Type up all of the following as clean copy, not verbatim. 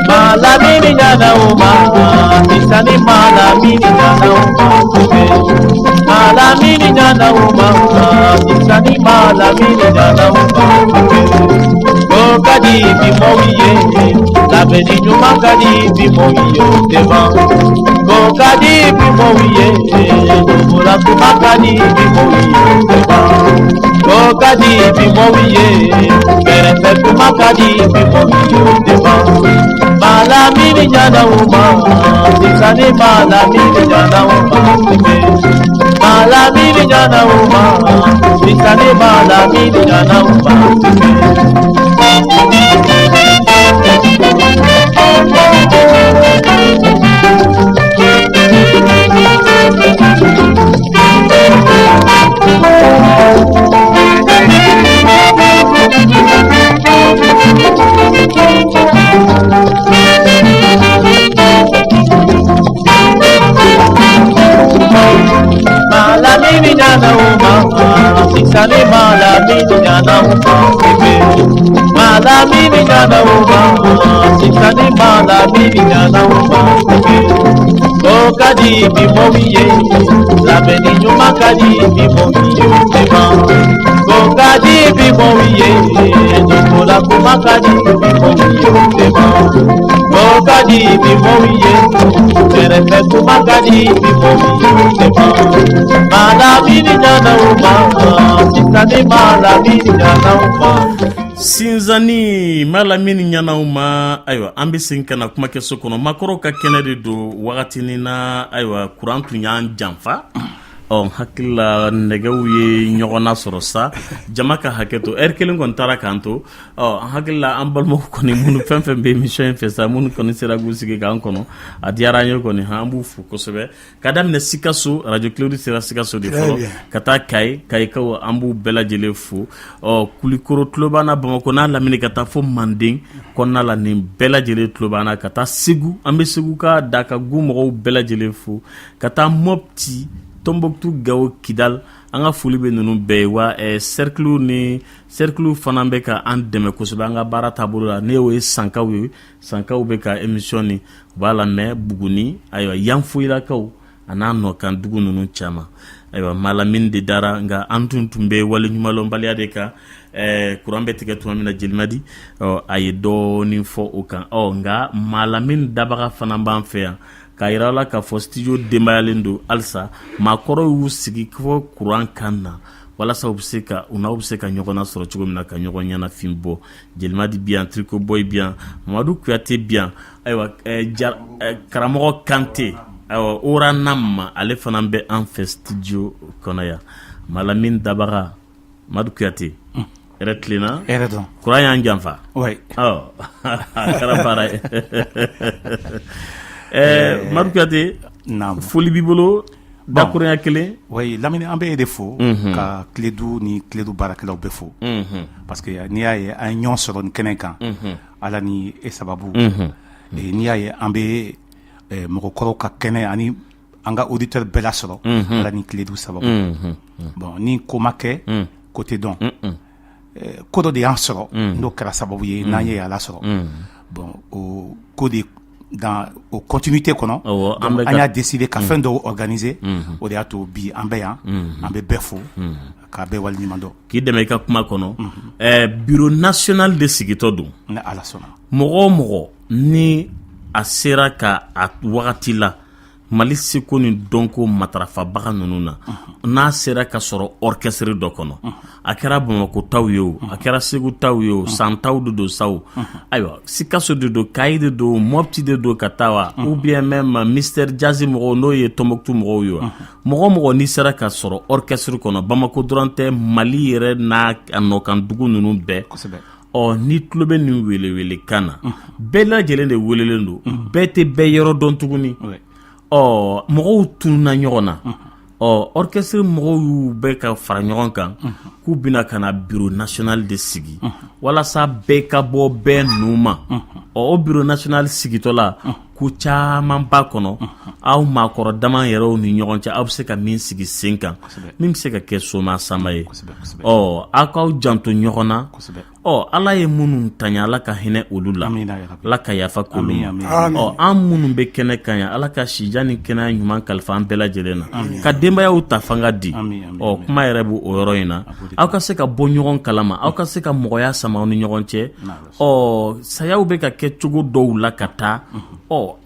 Malamini nyana uma, isani malamini nyana uma, malamini nyana uma, isani malamini nyana uma. Kadi bimowiye, labeni nyuma kadi bimowiye deva. Kadi bimowiye, nubula kuma kadi bimowiye deva. Kadi bimowiye, berefe kuma kadi bimowiye deva. Malamini nyana uma, isani malamini nyana uma. Malamini nyana uma, isani malamini nyana uma. Malamini nyana uma, isani malamini nyana uma. Malamini nyana uma, isani malamini nyana uma. Kadi bimowiye, labeni nyuma kadi bimowiye deva. Kadi bimowiye, nubula kuma kadi bimowiye deva. Kadi bimowiye, berefe kuma kadi bimowiye deva. Malamini nyana uma, isani malamini nyana uma. Sinzani malamini nyana uma aywa ambisin kana kuma keso kono makoro ka kenede do wakati nina aywa kurantu nyan jamfa hakila negew ye nyogona sorosa jamaka haketo erkelin kon tara kanto hakila ambal mo koni munu femfe be mission fesa munu koni sera gusige kan kono adiara nyo koni hambu fu kosobe kadam ne sikaso radio cloud sera sikaso de folo kata kai ka ambu bela jele fu kulikoro tlobana bamako na lamine kata fo manding konna la ni bela jele tlobana kata sigu ambe sigu ka daka gumo bela jele fu kata mopti Tombouctou Gao Kidal anga fuli be nunu be wa cercle fana be ka an deme kosɛbɛ anga bara tabolo la ne o sankaw be ka émission ni bala mɛ buguni aywa yanfoyilakaw ana nɔ kan dugu nunu caman aywa malamin de dara nga an tun be wale ɲumalɔnbaliya de kan kuran bɛ tigɛ tuma min na jelimadi a ye dɔɔnin fɔ o kan nga malamin dabaga fana b'an fɛ yan ka yira la ka fɔ studio denbayalen don alisa maakɔrɔ y'u sigi fɔ kuran kan na walasa u bɛ se ka ɲɔgɔnna sɔrɔ cogo min na ka ɲɔgɔn ɲɛnafin bɔ jelimadi bi yan Triko Boy bi yan Mamadu Kuyate bi yan ayiwa karamɔgɔ Kante ayiwa Ora Nam ale fana bɛ an fɛ studio kɔnɔ yan Malamin Dabaga Mamadu Kuyate yɛrɛ tilenna yɛrɛ dɔn kuran y'an janfa oui a kɛra baara ye Mamadu Kuyate foli b'i bolo dakurunya kelen oui Lamini an bɛ e de fo ka Kiledu ni Kiledu baarakɛlaw bɛɛ fo parce que n'i y'a ye an ɲɔgɔn sɔrɔ nin kɛnɛ kan ala ni e sababu n'i y'a ye an bɛ mɔgɔkɔrɔw ka kɛnɛ ani an ka auditeur bɛɛ lasɔrɔ ala ni Kiledu sababu bon ni ko ma kɛ ko tɛ dɔn ko dɔ de y'an sɔrɔ n'o kɛra sababu ye n'an ye ala sɔrɔ bon o ko de dans au continuité kɔnɔ an y'a décidé ka fɛn dɔw organiser o de y'a to bi an bɛ yan an bɛ bɛɛ fo k'a bɛɛ waleɲuman dɔn k'i dɛmɛ i ka kuma kɔnɔ bureau national de sigitɔ don ni ala sɔnna mɔgɔ o mɔgɔ ni a sera ka a wagati la Mali seko ni dɔnko matarafabaga ninnu na n'a sera ka sɔrɔ orchestre dɔ kɔnɔ a kɛra Bamako taw ye o a kɛra Segu taw ye o San taw de don saw ayiwa Sikaso de don Kayi de don Mopti de don ka taa wa ou bien même Mister Jazzy mɔgɔw n'o ye Tombouctou mɔgɔw ye wa mɔgɔ mɔgɔ n'i sera ka sɔrɔ orchestre kɔnɔ Bamako dɔrɔn tɛ Mali yɛrɛ n'a nɔkan dugu ninnu bɛɛ ni tulo bɛ nin welewele kan na bɛɛ lajɛlen de welelen don bɛɛ tɛ bɛɛ yɔrɔ dɔn tuguni mɔgɔw tununa ɲɔgɔn na orchestre mɔgɔw y'u bɛ ka fara ɲɔgɔn kan k'u bɛna ka na bureau national de sigi walasa bɛɛ ka bɔ bɛɛ nu ma o bureau national sigitɔla ko caman ba kɔnɔ aw maakɔrɔ dama yɛrɛw ni ɲɔgɔn cɛ aw bɛ se ka min sigi sen kan min bɛ se ka kɛ soma sama ye aw k'aw janto ɲɔgɔn na ala ye minnu taɲa ala ka hinɛ olu la ala ka yafa k'olu ma an minnu bɛ kɛnɛ kan yan ala ka sija ni kɛnɛya ɲuman kalifa an bɛɛ lajɛlen na ka denbayaw ta fanga di kuma yɛrɛ b'o o yɔrɔ in na aw ka se ka bɔ ɲɔgɔn kalama aw ka se ka mɔgɔya sama aw ni ɲɔgɔn cɛ sayaw bɛ ka kɛ cogo dɔw la ka taa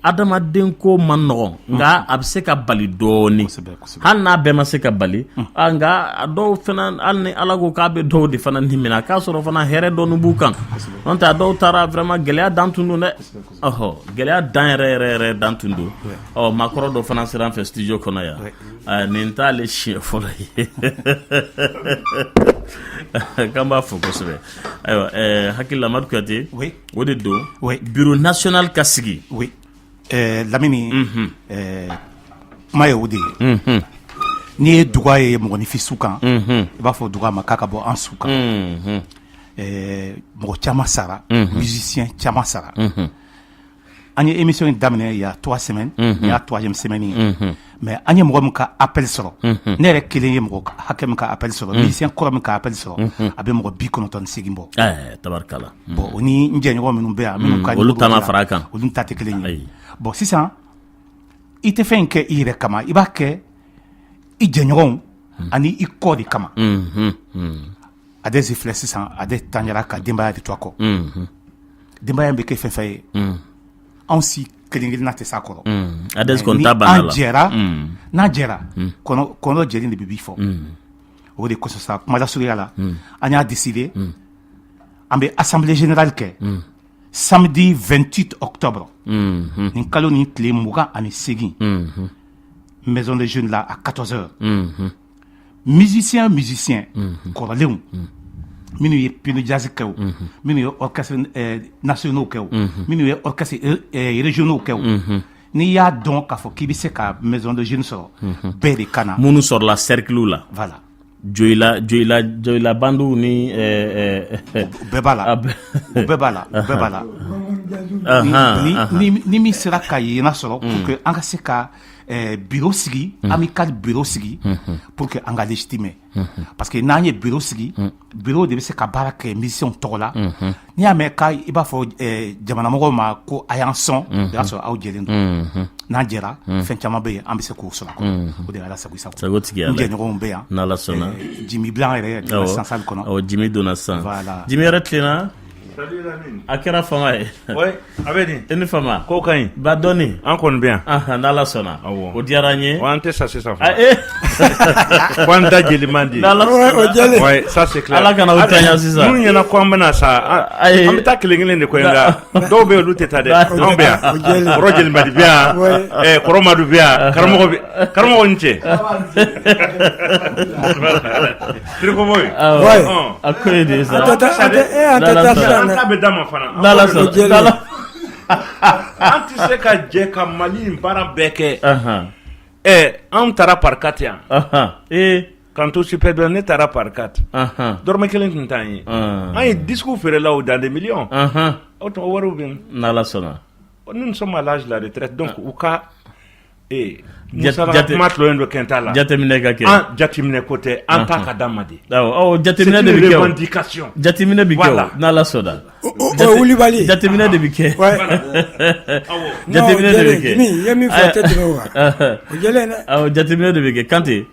adamaden ko man nɔgɔn nka a bɛ se ka bali dɔɔni hali n'a bɛɛ ma se ka bali nka a dɔw fana hali ni ala ko k'a bɛ dɔw de fana nimina k'a sɔrɔ fana hɛrɛ dɔɔni b'u kan n'o tɛ a dɔw taara vraiment gɛlɛya dan tun don dɛ gɛlɛya dan yɛrɛ dan tun don maakɔrɔ dɔ fana sera an fɛ studio kɔnɔ yan nin t'ale siɲɛ fɔlɔ ye k'an b'a fɔ kosɛbɛ ayiwa hakili la Amadu Kuyate o de don bureau national ka sigi Lamini kuma ye o de ye n'i ye duga ye mɔgɔninfin su kan i b'a fɔ duga ma k'a ka bɔ an su kan mɔgɔ caman sara musicien caman sara an ye émission in daminɛ il y a 3 semaines il y a 3e semaine ye mais an ye mɔgɔ min ka appel sɔrɔ ne yɛrɛ kelen ye mɔgɔ hakɛ min ka appel sɔrɔ musicien kɔrɔ min ka appel sɔrɔ a bɛ mɔgɔ 98 bɔ tabarikala bon o ni n jɛɲɔgɔn minnu bɛ yan minnu ka olu ta ma fara kan olu ta tɛ kelen ye bon sisan i tɛ fɛn kɛ i yɛrɛ kama i b'a kɛ i jɛɲɔgɔnw ani i kɔ de kama a de filɛ sisan a de taɲara ka denbaya de to a kɔ denbaya bɛ kɛ fɛn fɛn ye anw si kelen-kelenna tɛ s'a kɔrɔ n'an jɛra kɔnɔ jɛlen de bɛ bi fɔ o de kosɔn sa kuma lasurunya la an y'a décidé an bɛ assemblée générale kɛ samedi 28 octobre nin kalo ni tile 28 maison des jeunes là à 14h musicien kɔrɔlenw minnu ye piano jazz kɛ o minnu ye orchestre nationaux kɛ o minnu ye orchestre régionaux kɛ o n'i y'a dɔn k'a fɔ k'i bɛ se ka maison de jeunes sɔrɔ bɛɛ de ka na minnu sɔrɔla cercle la voilà joyila bandu ni bɛɛ b'a la bɛɛ b'a la ni min sera ka yena sɔrɔ pour que an ka se ka bureau sigi amical bureau sigi pour que an ka légitimer parce que n'an ye bureau sigi bureau de bɛ se ka baara kɛ musiciens tɔgɔ la n'i y'a mɛn ka i b'a fɔ jamanamɔgɔw ma ko a y'an sɔn o y'a sɔrɔ aw jɛlen don n'an jɛra fɛn caman bɛ yen an bɛ se k'o sɔrɔ a kɔnɔ o de ye ala sago sago n jɛɲɔgɔnw bɛ yan n'ala sɔnna Jimmy Blanc yɛrɛ donna sisan salle kɔnɔ Jimmy donna sisan Jimmy yɛrɛ tilenna a kɛra fama ye a bɛ di i ni fama ko ka ɲi ba dɔɔni an kɔni bɛ yan n'ala sɔnna o diyara an ye an tɛ sa sisan fana ko an da jeli man di ça c'est clair ala kana o tanya sisan minnu ɲɛna ko an bɛna sa an bɛ taa kelen-kelen de ko nka dɔw bɛ yen olu tɛ taa dɛ anw bɛ yan kɔrɔ jelimadi bɛ yan kɔrɔ madu bɛ yan karamɔgɔ ni cɛ tirikomoyi a ko ye de sa an ta bɛ d'a ma fana an tɛ se ka jɛ ka Mali in baara bɛɛ kɛ anw taara par 4 yan k'an to super dɔ ne taara par 4 dɔrɔmɛ 1 tun t'an ye an ye disques feerelaw dans des millions o tuma wariw bɛ yen n'ala sɔnna nous sommes à l'âge de la retraite donc u ka kuma tulolen don kɛnta la jateminɛ ka kɛ an jateminɛ ko tɛ an ta ka d'an ma de jateminɛ de bɛ kɛ revendication jateminɛ bɛ kɛ n'ala sɔnna wulibali jateminɛ de bɛ kɛ jateminɛ de bɛ kɛ i ye min fɔ tɛ tɛmɛ wa o jɛlen dɛ jateminɛ de bɛ kɛ Kante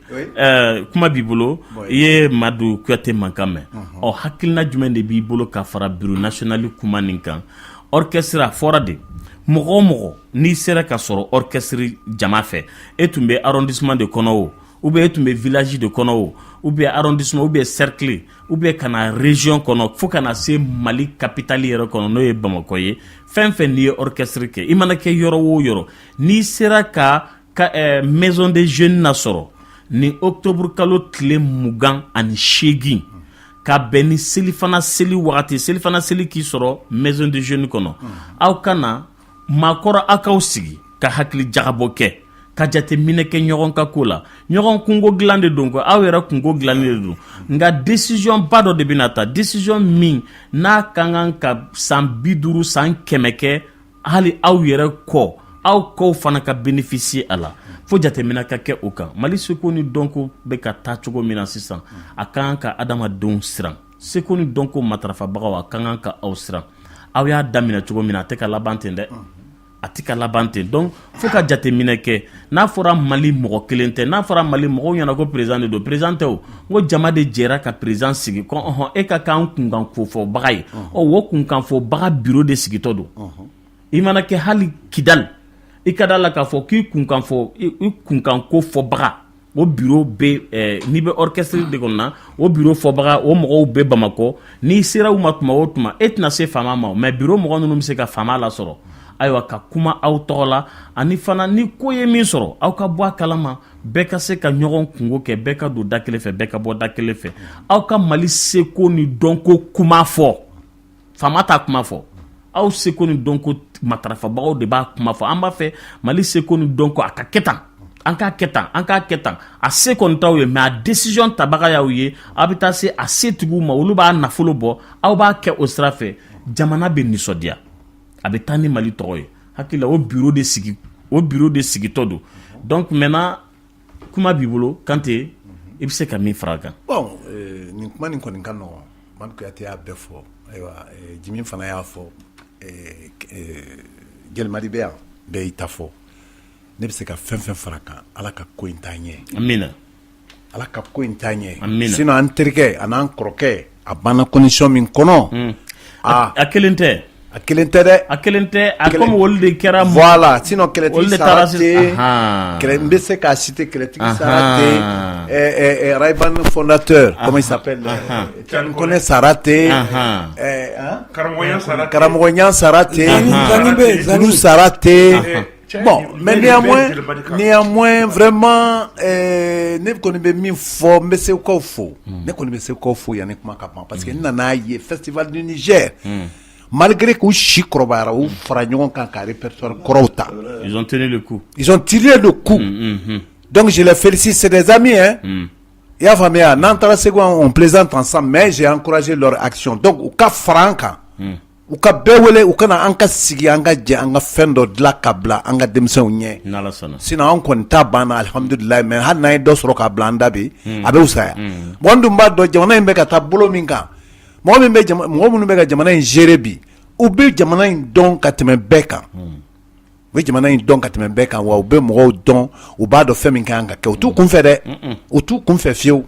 kuma b'i bolo i ye Madu Kuyate mankan mɛn hakilina jumɛn de b'i bolo ka fara bureau national kuma nin kan orchestre a fɔra de mɔgɔ o mɔgɔ n'i sera ka sɔrɔ orchestre jama fɛ e tun bɛ arrondissement de kɔnɔ o ou bien e tun bɛ village de kɔnɔ o ou bien arrondissement ou bien cercle ou bien ka na région kɔnɔ fo ka na se Mali capitale yɛrɛ kɔnɔ n'o ye Bamakɔ ye fɛn fɛn n'i ye orchestre kɛ i mana kɛ yɔrɔ o yɔrɔ n'i sera ka maison des jeunes na sɔrɔ ni octobre kalo tile 28 ka bɛn ni selifana seli wagati selifana seli k'i sɔrɔ maison des jeunes kɔnɔ aw kana maakɔrɔ aw k'aw sigi ka hakili jagabɔ kɛ ka jateminɛ kɛ ɲɔgɔn ka ko la ɲɔgɔn kungo dilan de don aw yɛrɛ kungo dilannen de don nka décision ba dɔ de bɛna ta décision min n'a ka kan ka san 50 san 100 kɛ hali aw yɛrɛ kɔ aw kɔw fana ka bénéficier a la fo jateminɛ ka kɛ o kan Mali seko ni dɔnko bɛ ka taa cogo min na sisan a ka kan ka adamadenw siran seko ni dɔnko matarafabagaw a ka kan ka aw siran aw y'a daminɛ cogo min na a tɛ ka laban ten dɛ a tɛ ka laban ten donc fo ka jateminɛ kɛ n'a fɔra Mali mɔgɔ kelen tɛ n'a fɔra Mali mɔgɔw ɲɛna ko président de don président tɛ o n ko jama de jɛra ka président sigi ko e ka k'an kunkanfɔbaga ye o kunkanfɔbaga bureau de sigitɔ don i mana kɛ hali Kidal i ka da la k'a fɔ k'i kunkanko fɔbaga o bureau bɛ n'i bɛ orchestre de kɔnɔ na o bureau fɔbaga o mɔgɔw bɛ Bamakɔ n'i sera u ma tuma o tuma e tɛna se faama ma mais bureau mɔgɔ ninnu bɛ se ka faama lasɔrɔ ayiwa ka kuma aw tɔgɔ la ani fana ni ko ye min sɔrɔ aw ka bɔ a kalama bɛɛ ka se ka ɲɔgɔn kungo kɛ bɛɛ ka don da kelen fɛ bɛɛ ka bɔ da kelen fɛ aw ka Mali seko ni dɔnko kuma fɔ faama t'a kuma fɔ aw seko ni dɔnko matarafabagaw de b'a kuma fɔ an b'a fɛ Mali seko ni dɔnko a ka kɛ tan an k'a kɛ tan an k'a kɛ tan a se kɔni t'aw ye mais a décision tabaga y'aw ye aw bɛ taa se a setigiw ma olu b'a nafolo bɔ aw b'a kɛ o sira fɛ jamana bɛ nisɔndiya a bɛ taa ni Mali tɔgɔ ye hakili la o bureau de sigitɔ don donc maintenant kuma b'i bolo Kante i bɛ se ka min fara a kan bon nin kuma nin kɔni ka nɔgɔn Madu Kuyate y'a bɛɛ fɔ ayiwa Jimi fana y'a fɔ Jɛlimadi bɛ yan bɛɛ y'i ta fɔ ne bɛ se ka fɛn fɛn fara kan Ala ka ko in taa ɲɛ amina Ala ka ko in taa ɲɛ amina sinon an terikɛ a n'an kɔrɔkɛ a banna condition min kɔnɔ a kelen tɛ a kelen tɛ dɛ a kelen tɛ a comme olu de kɛra voilà sinon kɛlɛtigi sara tɛ kɛlɛ n bɛ se k'a citer kɛlɛtigi sara tɛ Rayban fondateur comment il s'appelle Kone sara tɛ karamɔgɔɲan sara tɛ Zanu sara tɛ bon mais néanmoins vraiment ne kɔni bɛ min fɔ n bɛ se k'aw fo ne kɔni bɛ se k'aw fo yanni kuma ka ban parce que n nana ye festival du Niger malgré qu'u si kɔrɔbayara u fara ɲɔgɔn kan ka répertoire kɔrɔw ta ils ont tiré le coup donc je les félicite c'est des amis hein i y'a faamuya n'an taara Segu on plaisante ensemble mais j'ai encouragé leur action donc u ka fara an kan u ka bɛɛ wele u kana an ka sigi an ka jɛ an ka fɛn dɔ dilan ka bila an ka denmisɛnw ɲɛ sinon an kɔni ta banna alhamdulilayi mais hali n'an ye dɔ sɔrɔ k'a bila an da bɛ a bɛ wusaya bon n dun b'a dɔn jamana in bɛ ka taa bolo min kan mɔgɔ minnu bɛ ka jamana in gérer bi u bɛ jamana in dɔn ka tɛmɛ bɛɛ kan u bɛ jamana in dɔn ka tɛmɛ bɛɛ kan wa u bɛ mɔgɔw dɔn u b'a dɔn fɛn min kan ka kɛ u t'u kunfɛ dɛ u t'u kunfɛ fiyewu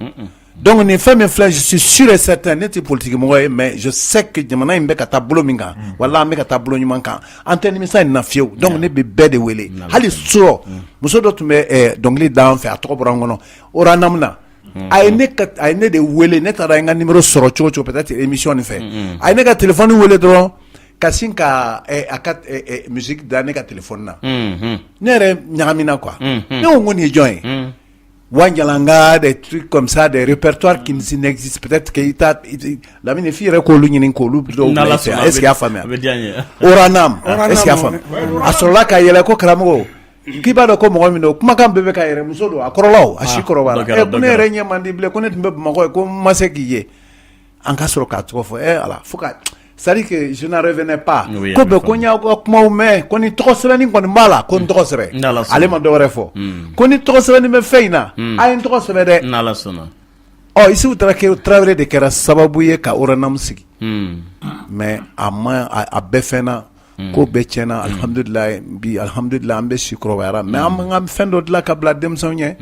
donc nin fɛn min filɛ je suis sûr et certain ne tɛ politique mɔgɔ ye mais je sais que jamana in bɛ ka taa bolo min kan wala an bɛ ka taa bolo ɲuman kan an tɛ nimisa in na fiyewu donc ne bɛ bɛɛ de wele hali surɔ muso dɔ tun bɛ dɔnkili da an fɛ a tɔgɔ bɔra n kɔnɔ Oranam na a ye ne de wele ne taara n ka numéro sɔrɔ cogo cogo peut-être émission nin fɛ a ye ne ka téléphone wele dɔrɔn ka sin ka a ka musique da ne ka téléphone na ne yɛrɛ ɲagamina quoi ne ko n ko nin ye jɔn ye Wanjalanga des trucs comme ça des répertoires qui n'existent peut-être que Lamine fi yɛrɛ k'olu ɲini k'olu dɔw bila est-ce qu'il y'a faamuya Oranam est-ce qu'il y'a faamuya a sɔrɔla ka yɛlɛ ko karamɔgɔ k'i b'a dɔn ko mɔgɔ min don kumakan bɛɛ bɛ ka yɛrɛ muso don a kɔrɔlaw a si kɔrɔbara ko ne yɛrɛ ɲɛ man di bilen ko ne tun bɛ Bamakɔ ye ko n ma se k'i ye an ka sɔrɔ k'a tɔgɔ fɔ ala fo ka c'est-à-dire que je n'en revenais pas ko bɛ ko n y'a ka kumaw mɛn ko ni tɔgɔ sɛbɛnni kɔni b'a la ko n tɔgɔ sɛbɛn ale ma dɔwɛrɛ fɔ ko ni tɔgɔ sɛbɛnni bɛ fɛn in na a ye n tɔgɔ sɛbɛn dɛ Isufu Tarawele de kɛra sababu ye ka Oranam sigi mais a bɛɛ fɛnna ko bɛɛ tiɲɛna alhamdulilayi bi alhamdulilayi an bɛ si kɔrɔbayara mais an ka fɛn dɔ dilan ka bila denmisɛnw ɲɛ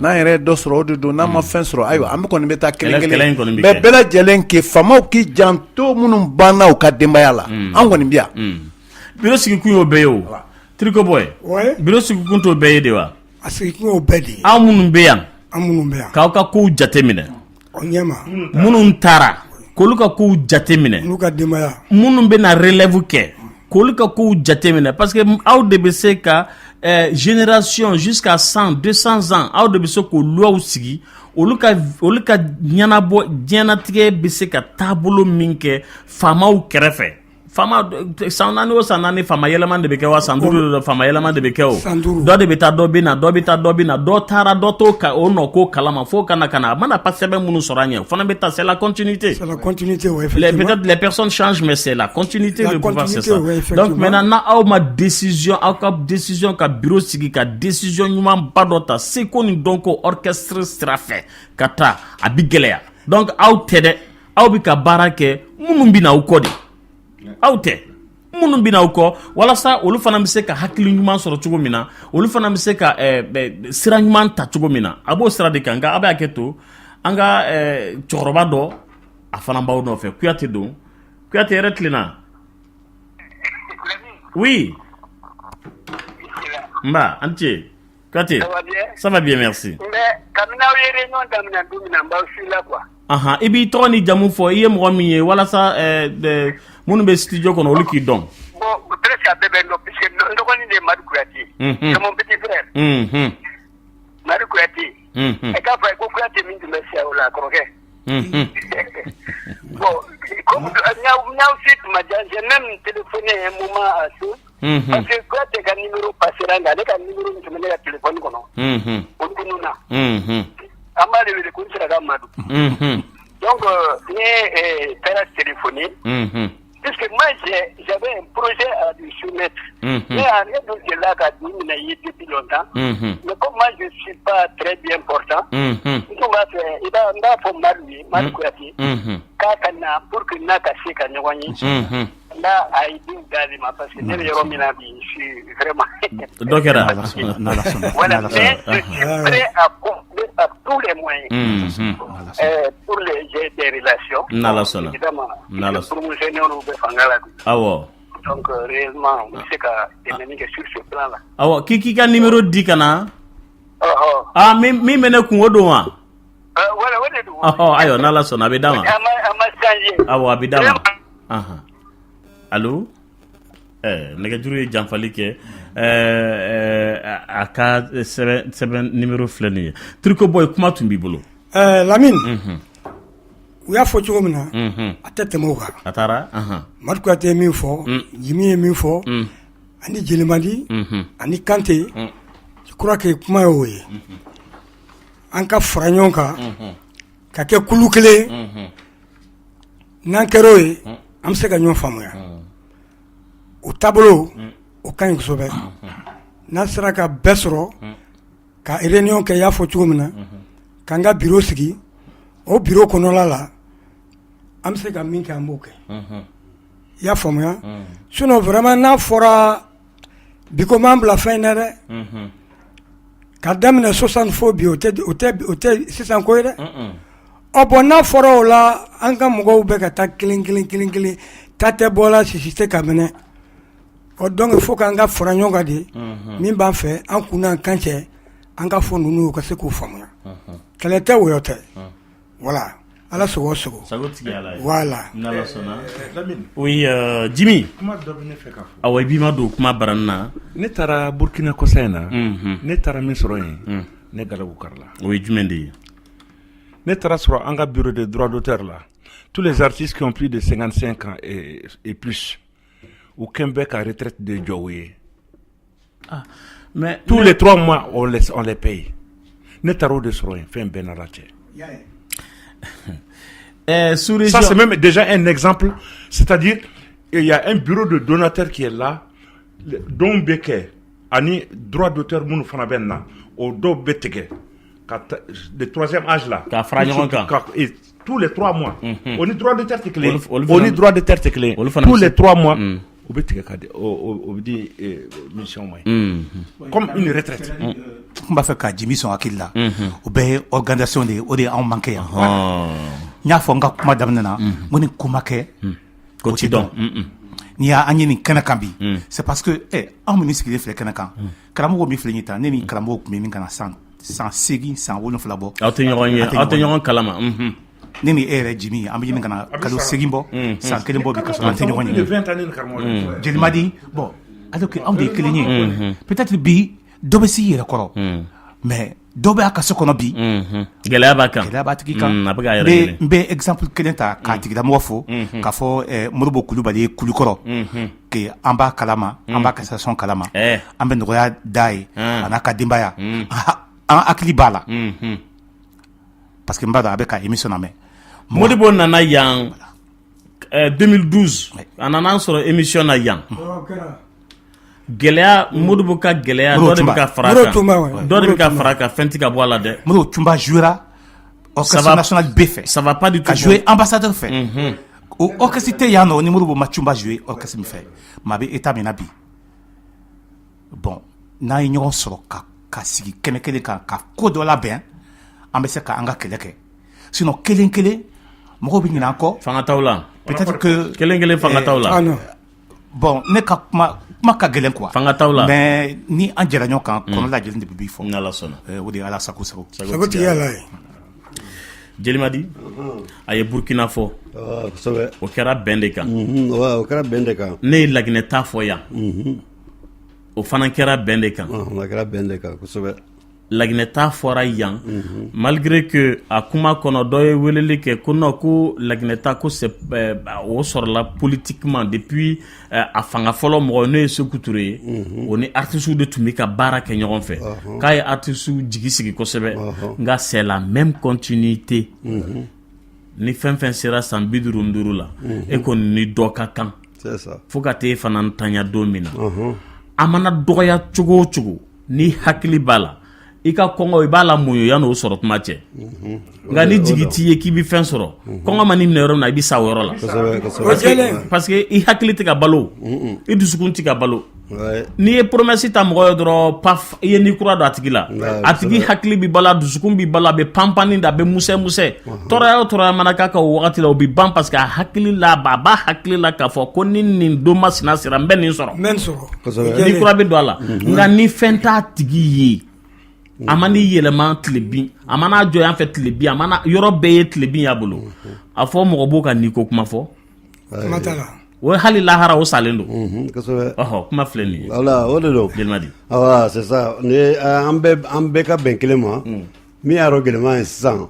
n'an yɛrɛ ye dɔ sɔrɔ o de don n'an ma fɛn sɔrɔ ayiwa an kɔni bɛ taa kelen kelen mais bɛɛ lajɛlen kɛ faamaw k'i janto minnu banna u ka denbaya la an kɔni bɛ yan bureau sigikun y'o bɛɛ ye o Triko Boy bureau sigikun t'o bɛɛ ye de wa a sigikun y'o bɛɛ de ye aw minnu bɛ yan k'aw ka kow jateminɛ o ɲɛma minnu taara k'olu ka kow jateminɛ n'u ka denbaya minnu bɛ na relève kɛ k'olu ka kow jateminɛ parce que aw de bɛ se ka génération jusqu'à 100 200 ans aw de bɛ se k'o luwaw sigi olu ka ɲɛnabɔ diɲɛnatigɛ bɛ se ka taabolo min kɛ faamaw kɛrɛfɛ fama san naani o san naani fama yɛlɛma de bɛ kɛ wa san duuru de fama yɛlɛma de bɛ kɛ o dɔ de bɛ taa dɔ bɛ na dɔ bɛ taa dɔ bɛ na dɔ taara dɔ to ka o nɔ ko kalama fo kana a mana pas sɛbɛn minnu sɔrɔ an ɲɛ o fana bɛ taa c'est la continuité peut-être les personnes changent mais c'est la continuité de pouvoir c'est ça donc maintenant n'aw ma décision aw ka décision ka bureau sigi ka décision ɲuman ba dɔ ta seko ni dɔn ko orchestre sira fɛ ka taa a bi gɛlɛya donc aw tɛ dɛ aw bɛ ka baara kɛ minnu bɛ na aw kɔ de aw tɛ minnu bɛ na aw kɔ walasa olu fana bɛ se ka hakili ɲuman sɔrɔ cogo min na olu fana bɛ se ka sira ɲuman ta cogo min na a b'o sira de kan nka a bɛ hakɛ to an ka cɛkɔrɔba dɔ a fana b'aw nɔfɛ Kuyate don Kuyate yɛrɛ tilenna oui nba an ce Kuyate ça va bien merci i b'i tɔgɔ ni jamu fɔ i ye mɔgɔ min ye walasa minnu bɛ studio kɔnɔ olu k'i dɔn. Bon presque a bɛɛ bɛ n dɔn puisque n dɔgɔnin de ye Madu Kuyate. C'est mon petit frère. Madu Kuyate. Et k'a fɔ ko Kuyate min tun bɛ siya o la kɔrɔkɛ. Bon comme n'aw si tun ma diya j'ai même téléphoné un moment à Sou. Parce que Kuyate ka numéro passera nka ale ka numéro min tun bɛ ne ka téléphone kɔnɔ. O tunun na. An b'a de wele ko n sera ka Madu. Donc, j'ai téléphoné, puisque moi, j'avais un projet à lui soumettre. Mais en rien de là, depuis longtemps. Mais comme moi, je ne suis pas très bien portant, il va faire mal Kuyate, pour que n'a cassé qu'à Nyawani. Là, à aider Dalima, parce que je suis vraiment. Donc, voilà, mais je suis prêt à tous les moyens pour les j'ai des relations. Évidemment, promoutionner au Befangala. Ah ouais. Donc, réellement, on sait que sur ce plan-là. Ah ouais. Qui a numéro 10 kana? Ah, mais mene kungodo wa? Oh, ayo, nala sona abidama. Ah ouais, abidama. Aha. Allô? Nɛgɛjuru ye janfali kɛ a ka sɛbɛn numéro filɛ nin ye Turiko Boy kuma tun b'i bolo Lamine u y'a fɔ cogo min na a tɛ tɛmɛ o kan a taara Madu Kuyate ye min fɔ Jimi ye min fɔ ani Jelimadi ani Kante je crois que kuma ye o ye an ka fara ɲɔgɔn kan ka kɛ kulu kelen n'an kɛra o ye an bɛ se ka ɲɔgɔn faamuya o taabolo o ka ɲi kosɛbɛ n'a sera ka bɛɛ sɔrɔ ka réunion kɛ i y'a fɔ cogo min na k'an ka bureau sigi o bureau kɔnɔla la an bɛ se ka min kɛ an b'o kɛ i y'a faamuya sinon vraiment n'a fɔra bi ko m'an bila fɛn na dɛ ka daminɛ 60 fo bi o tɛ sisan ko ye dɛ bon n'a fɔra o la an ka mɔgɔw bɛ ka taa kelen ta tɛ bɔla sisi tɛ ka minɛ donc il faut qu'an ka fara ɲɔgɔn kan de min b'an fɛ an kun n'an kan cɛ an ka fɔ ninnu ka se k'u faamuya kɛlɛ tɛ woyɔ tɛ voilà ala sogo sogo sago tigi ala ye voilà n'ala sɔnna oui Jimi kuma dɔ bɛ ne fɛ ka fɔ awɔ i b'i ma don kuma barani na ne taara Burkina kɔsa in na ne taara min sɔrɔ yen ne galabu karila o ye jumɛn de ye ne taara sɔrɔ an ka bureau de droit d'auteur là tous les artistes qui ont plus de 55 ans et plus ou Québec à retraite de Joey. Mais tous les 3 mois on les paye. Ne taro de soin fait un benarache. Ça c'est même déjà un exemple, c'est-à-dire il y a un bureau de donateur qui est là, dont Beke ani droit d'auteur munu fana benna au do betege le 3e âge là. Et tous les 3 mois. On est droit d'auteur clé. On est droit d'auteur clé. Tous les 3 mois. Au dit mission comme une retraite. On va faire ka Jimi son akil la. O be organisation de o de en manqué. Nya fo nga kuma damna moni kuma ke ko ci don. Ni ya anyi ni kana kambi. C'est parce que en ministre de kana kan. Karamo mi flenyita ne ni karamo mi min kana sans segi sans wono flabo. Auto kalama. Ne ni Jimi an bɛ ɲini kana kalo 8 bɔ san 1 bɔ bi ka sɔrɔ an tɛ ɲɔgɔn ye. 20 années karamɔgɔ. Jelimadi bon alors que anw de ye kelen ye peut-être bi dɔ bɛ s'i yɛrɛ kɔrɔ mais dɔ bɛ a ka so kɔnɔ bi gɛlɛya b'a kan gɛlɛya b'a tigi kan a bɛ k'a yɛrɛ ɲini n bɛ exemple kelen ta k'a tigilamɔgɔ fo k'a fɔ Modibo Kulubali ye Kulukɔrɔ que an b'a kalama an b'a cassation kalama an bɛ nɔgɔya d'a ye a n'a ka denbaya an hakili b'a la parce que n b'a dɔn a bɛ ka émission lamɛn Modibo nana yan 2012 a nana an sɔrɔ émission na yan gɛlɛya Modibo ka gɛlɛya dɔ de bɛ ka fara kan dɔ de bɛ ka fara kan fɛn tɛ ka bɔ a la dɛ Modibo Tumba jouera orchestre national B fɛ ça va pas du tout ka jouer ambassadeur fɛ o orchestre tɛ yan nɔ ni Modibo ma Tumba jouer orchestre min fɛ mais a bɛ état min na bi bon n'an ye ɲɔgɔn sɔrɔ ka sigi kɛnɛ kelen kan ka ko dɔ labɛn an bɛ se ka an ka kɛlɛ kɛ sinon kelen kelen mɔgɔw bɛ ɲinɛ an kɔ fanga t'aw la peut-être que kelen kelen fanga t'aw la bon ne ka kuma ka gɛlɛn quoi fanga t'aw la mais ni an jɛra ɲɔgɔn kan kɔnɔ lajɛlen de bɛ bi fɔ ni Ala sɔnna o de ye Ala sago sago sago tɛ yala ye Jelimadi a ye Burkina fɔ kosɛbɛ o kɛra bɛn de kan o kɛra bɛn de kan ne ye Laginɛ ta fɔ yan o fana kɛra bɛn de kan o kɛra bɛn de kan kosɛbɛ Laginɛ ta fɔra yan malgré que a kuma kɔnɔ dɔ ye weleli kɛ ko non ko Laginɛ ta ko c'est o sɔrɔla politiquement depuis a fanga fɔlɔ mɔgɔ n'o ye Sékou Touré ye o ni artistes de tun bɛ ka baara kɛ ɲɔgɔn fɛ k'a ye artistes jigi sigi kosɛbɛ nka c'est la même continuité ni fɛn fɛn sera san 55 la e kɔni ni dɔ ka kan fo ka t'e fana ntanya don min na a mana dɔgɔya cogo o cogo ni hakili b'a la i ka kɔngɔ i b'a la muɲu yan'o sɔrɔ tuma cɛ nka ni jigi t'i ye k'i bɛ fɛn sɔrɔ kɔngɔ ma n'i minɛ yɔrɔ min na i bɛ sa o yɔrɔ la parce que i hakili tɛ ka balo i dusukun tɛ ka balo n'i ye promesse ta mɔgɔ ye dɔrɔn paf i ye n'i kura don a tigi la a tigi hakili bɛ balo a dusukun bɛ balo a bɛ panpanni da a bɛ musɛ tɔɔrɔya o tɔɔrɔya mana k'a kan o wagati la o bɛ ban parce que a hakili la a b'a hakili la k'a fɔ ko ni nin don masina sera n bɛ nin sɔrɔ n'i kura bɛ don a la nka ni fɛn t'a tigi ye a ma n'i yɛlɛma tile bin a mana jɔ yan fɛ tile bin a mana yɔrɔ bɛɛ ye tile bin y'a bolo a fɔ mɔgɔ b'o ka n'i ko kuma fɔ kuma t'a la o hali lahara o salen don kosɛbɛ kuma filɛ nin ye voilà o de don Jelimadi voilà c'est ça ni an bɛɛ ka bɛn kelen ma min y'a dɔn gɛlɛman ye sisan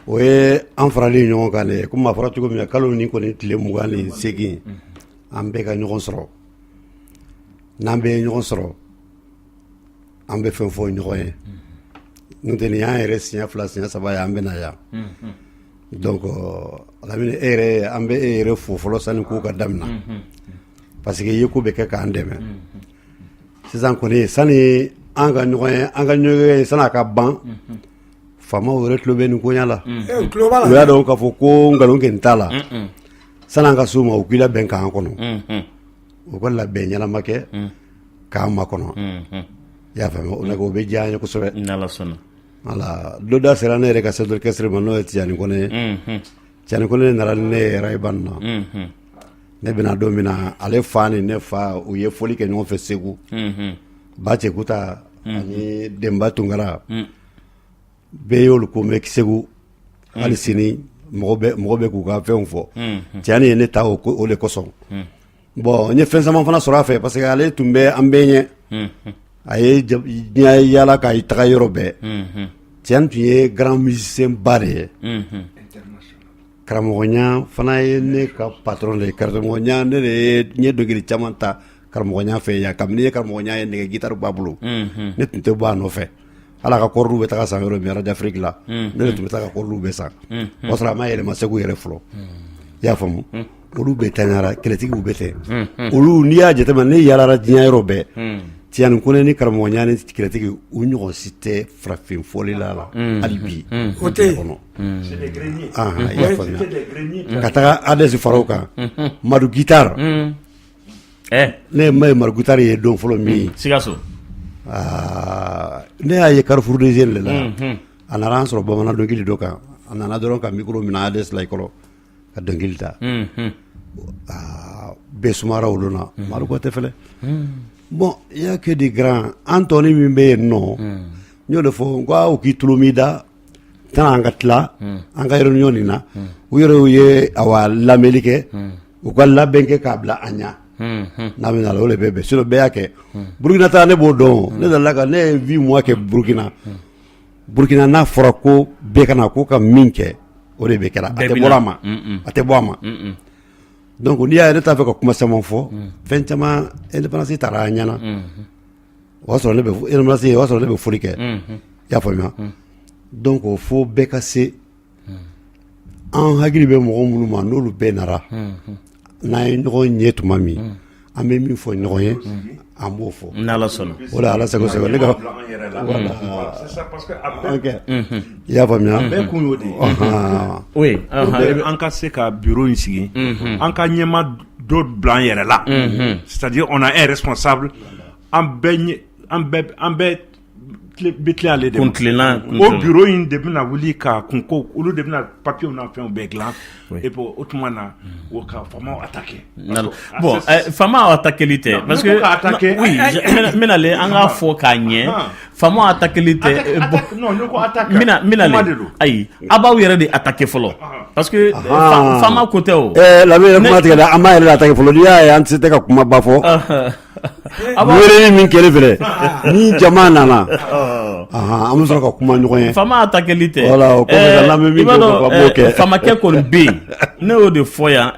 o ye an farali ɲɔgɔn kan de komi a fɔra cogo min na kalo ni kɔni tile 28 an bɛɛ ka ɲɔgɔn sɔrɔ n'an bɛɛ ye ɲɔgɔn sɔrɔ an bɛ fɛn fɔ ɲɔgɔn ye n'o tɛ nin y'an yɛrɛ siɲɛ 2 siɲɛ 3 ye an bɛ na yan donc Lamini e yɛrɛ an bɛ e yɛrɛ fo fɔlɔ sani ko ka damina parce que i ye ko bɛ kɛ k'an dɛmɛ sisan kɔni sani an ka ɲɔgɔn ye sani a ka ban faamaw yɛrɛ tulo bɛ nin koɲa la u y'a dɔn k'a fɔ ko nkalon kɛ nin t'a la sani an ka s'o ma u k'i labɛn k'an kɔnɔ u ka labɛn ɲɛnama kɛ k'an makɔnɔ i y'a faamuya o la o bɛ diya an ye kosɛbɛ n'Ala sɔnna voilà dɔ da sera ne yɛrɛ ka chef d'orchestre ma n'o ye Tijani Kone ye Tijani Kone nana ni ne ye Rayiban na ne bɛna don min na ale fa ni ne fa u ye foli kɛ ɲɔgɔn fɛ Segu Ba Cɛkuta ani Denba Tunkara bɛɛ y'olu ko mɛn Segu hali sini mɔgɔ bɛ k'u ka fɛnw fɔ Tijani ye ne ta o de kosɔn bon n ye fɛn caman fana sɔrɔ a fɛ parce que ale tun bɛ an bɛɛ ɲɛ a ye diɲɛ yala k'a taga yɔrɔ bɛɛ Tijani tun ye grand musicien ba de ye karamɔgɔya fana ye ne ka patron de ye karamɔgɔya ne de ye n ye dɔnkili caman ta karamɔgɔya fɛ yan kabini ne ye karamɔgɔya ye nɛgɛ guitare b'a bolo ne tun tɛ bɔ a nɔfɛ hali a ka kɔriw bɛ taga san yɔrɔ min Radio Afrique la ne de tun bɛ taa ka kɔriw bɛɛ san o y'a sɔrɔ a ma yɛlɛma Segu yɛrɛ fɔlɔ i y'a faamu olu bɛɛ taɲara kɛlɛtigiw bɛ tɛ olu n'i y'a jateminɛ ne yalara diɲɛ yɔrɔ bɛɛ Tijani Kone ni karamɔgɔya ni kɛlɛtigi u ɲɔgɔn si tɛ farafin fɔli la hali bi o tɛ kɔnɔ i y'a faamuya ka taga adresse fara o kan Madu Guitare ne ye Madu Guitare ye don fɔlɔ min ye Sikaso ne y'a ye Carrefour des Jeunes de la a nana an sɔrɔ bamanan dɔnkili dɔ kan a nana dɔrɔn ka micro minɛ adresse la i kɔrɔ ka dɔnkili ta bɛɛ sumara olu na Madu ko tɛ fɛlɛ bon il y a que des grands Anthony min bɛ yen nɔ n y'o de fɔ n ko aw k'i tulo min da tana an ka tila an ka réunion nin na u yɛrɛ ye awa lamɛnni kɛ u ka labɛn kɛ k'a bila an ɲa n'a bɛ na la o de bɛ bɛn sinon bɛɛ y'a kɛ Burukina ta ne b'o dɔn ne delila ka ne ye 8 mois kɛ Burukina Burkina n'a fɔra ko bɛɛ kana ko ka min kɛ o de bɛ kɛra a tɛ bɔ a ma a tɛ bɔ a ma donc n'i y'a ye ne t'a fɛ ka kuma caman fɔ fɛn caman indépendance taara a ɲɛna o y'a sɔrɔ ne bɛ indépendance o y'a sɔrɔ ne bɛ foli kɛ i y'a faamuya donc fo bɛɛ ka se an hakili bɛ mɔgɔ minnu ma n'olu bɛɛ nara n'an ye ɲɔgɔn ɲɛ tuma min an bɛ min fɔ ɲɔgɔn ye an b'o fɔ n'Ala sɔnna o de Ala sago sago ne ka i y'a faamuya bɛɛ kun y'o de ye oui an ka se ka bureau in sigi an ka ɲɛma dɔ bila an yɛrɛ la c'est-à-dire on a un responsable an bɛɛ bɛ tilen ale de ma o bureau in de bɛna wuli ka kunko olu de bɛna papiers n'a fɛnw bɛɛ dilan et puis o tuma na o ka famaw attaquer bon famaw attaquer tɛ parce que oui mina le an ka fɔ k'a ɲɛ famaw attaquer tɛ non ne ko attaque mina le ayi a b'aw yɛrɛ de attaquer fɔlɔ parce que fama ko tɛ o lamɛn yɛrɛ kuma tigɛ dɛ an b'a yɛrɛ de attaquer fɔlɔ n'i y'a ye an tɛ se tɛ ka kuma ba fɔ wele min kɛlen filɛ ni jama nana an bɛ sɔrɔ ka kuma ɲɔgɔn ye fama attaquer tɛ voilà o kɔfɛ ka lamɛn min kɛ o ka b'o kɛ famakɛ kɔni bɛ yen ne y'o de fɔ yan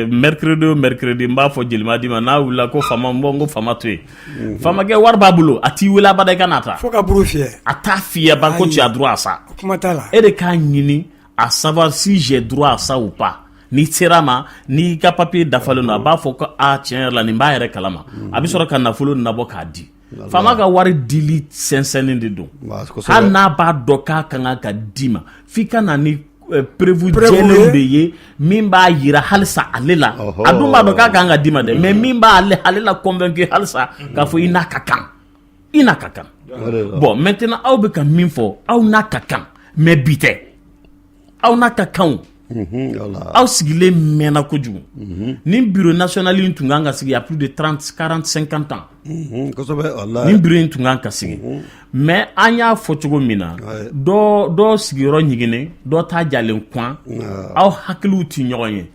mercredi n b'a fɔ Jelima di ma n'a wulila ko fama n ko fama to yen famakɛ wari b'a bolo a t'i wele abada i ka n'a ta fo ka buru fiyɛ a t'a fiyɛ ban ko tu as droit à ça kuma t'a la e de k'a ɲini à savoir si j'ai droit à ça ou pas n'i sera ma n'i ka papier dafalen don a b'a fɔ ko tiɲɛ yɛrɛ la nin b'a yɛrɛ kalama a bɛ sɔrɔ ka nafolo nabɔ k'a di faama ka wari dili sɛnsɛnnen de don hali n'a b'a dɔn k'a kan ka d'i ma f'i ka na ni prévu jɛlenw de ye min b'a yira halisa ale la a dun b'a dɔn k'a kan ka d'i ma dɛ mais min b'a ale la convaincu halisa k'a fɔ i n'a ka kan bon maintenant aw bɛ ka min fɔ aw n'a ka kan mais bi tɛ aw n'a ka kan aw sigilen mɛnna kojugu ni bureau national in tun kan ka sigi il y a plus de 30, 40, 50 ans ni bureau in tun kan ka sigi mais an y'a fɔ cogo min na dɔ sigiyɔrɔ ɲiginnen dɔ ta jalen kwan aw hakiliw tɛ ɲɔgɔn ye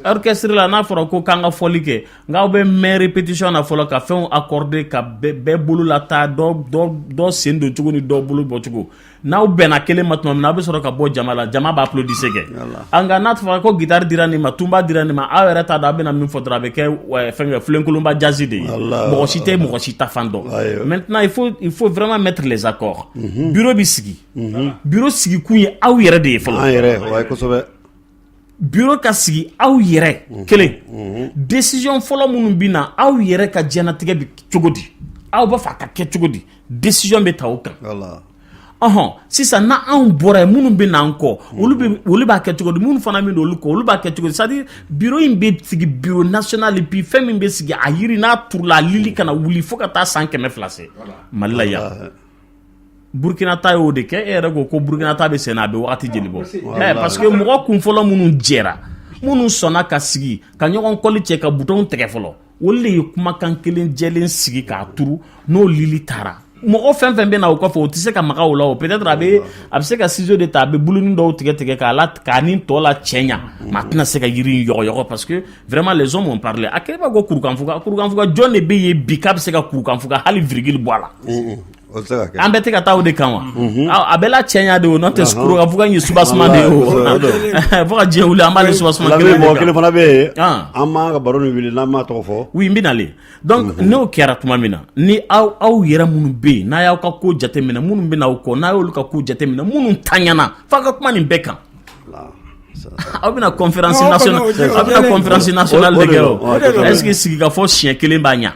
orchestre la n'a fɔra ko k'an ka fɔli kɛ nka aw bɛ mɛn répétition na fɔlɔ ka fɛnw accorder ka bɛɛ bolo la taa dɔ sen don cogo ni dɔ bolo bɔ cogo n'aw bɛnna kelen ma tuma min na a bɛ sɔrɔ ka bɔ jama la jama b'a applaudissé kɛ nka n'a fɔra ko guitare dira nin ma tumba dira nin ma aw yɛrɛ t'a dɔn a bɛna min fɔ dɔrɔn a bɛ kɛ fɛn filenkolonba jazz de ye mɔgɔ si tɛ mɔgɔ si ta fan dɔn maintenant il faut vraiment mettre les accords bureau bi sigi bureau sigi kun ye aw yɛrɛ de ye fɔlɔ an yɛrɛ kosɛbɛ bureau ka sigi aw yɛrɛ kelen décision fɔlɔ minnu bɛ na aw yɛrɛ ka diɲɛnatigɛ bɛ cogo di aw b'a fɛ a ka kɛ cogo di décision bɛ ta o kan sisan na anw bɔra yen minnu bɛ n'an kɔ olu b'a kɛ cogo di minnu fana min don olu kɔ olu b'a kɛ cogo di c'est à dire bureau in bɛ sigi bureau national et puis fɛn min bɛ sigi a yiri n'a turula a lili kana wuli fo ka taa san 100 se Mali la yan Burkina ta y'o de kɛ e yɛrɛ ko Burkina ta bɛ senna a bɛ wagati jeli bɔ parce que mɔgɔ kun fɔlɔ minnu jɛra minnu sɔnna ka sigi ka ɲɔgɔn kɔli cɛ ka bouton tigɛ fɔlɔ olu de ye kumakan kelen jɛlen sigi k'a turu n'o lili taara mɔgɔ fɛn fɛn bɛ na o kɔfɛ o tɛ se ka maga o la o peut-être a bɛ se ka ciseau de ta a bɛ bulunin dɔw tigɛ k'a ni tɔ la cɛ ɲa maa tɛna se ka yiri in yɔgɔyɔgɔ parce que vraiment les hommes ont parlé a kɛlen b'a ko kurukanfuga jɔn de bɛ yen bi k'a bɛ se ka kurukanfuga hali virgule bɔ a la an bɛ tɛ ka taa o de kan wa a bɛ la cɛ ɲa de o n'o tɛ kurukanfuga in ye soubassement de ye o fo ka diɲɛ wuli an b'ale soubassement kelen de kan kelen fana bɛ yen an b'a ka baro nin wuli n'an m'a tɔgɔ fɔ oui n bɛ nalen donc n'o kɛra tuma min na ni aw yɛrɛ minnu bɛ yen n'a y'aw ka ko jateminɛ minnu bɛ n'aw kɔ n'a y'olu ka ko jateminɛ minnu taɲana f'a ka kuma nin bɛɛ kan aw bɛna conférence nationale de kɛ o est-ce que sigikafɔ siɲɛ kelen b'a ɲa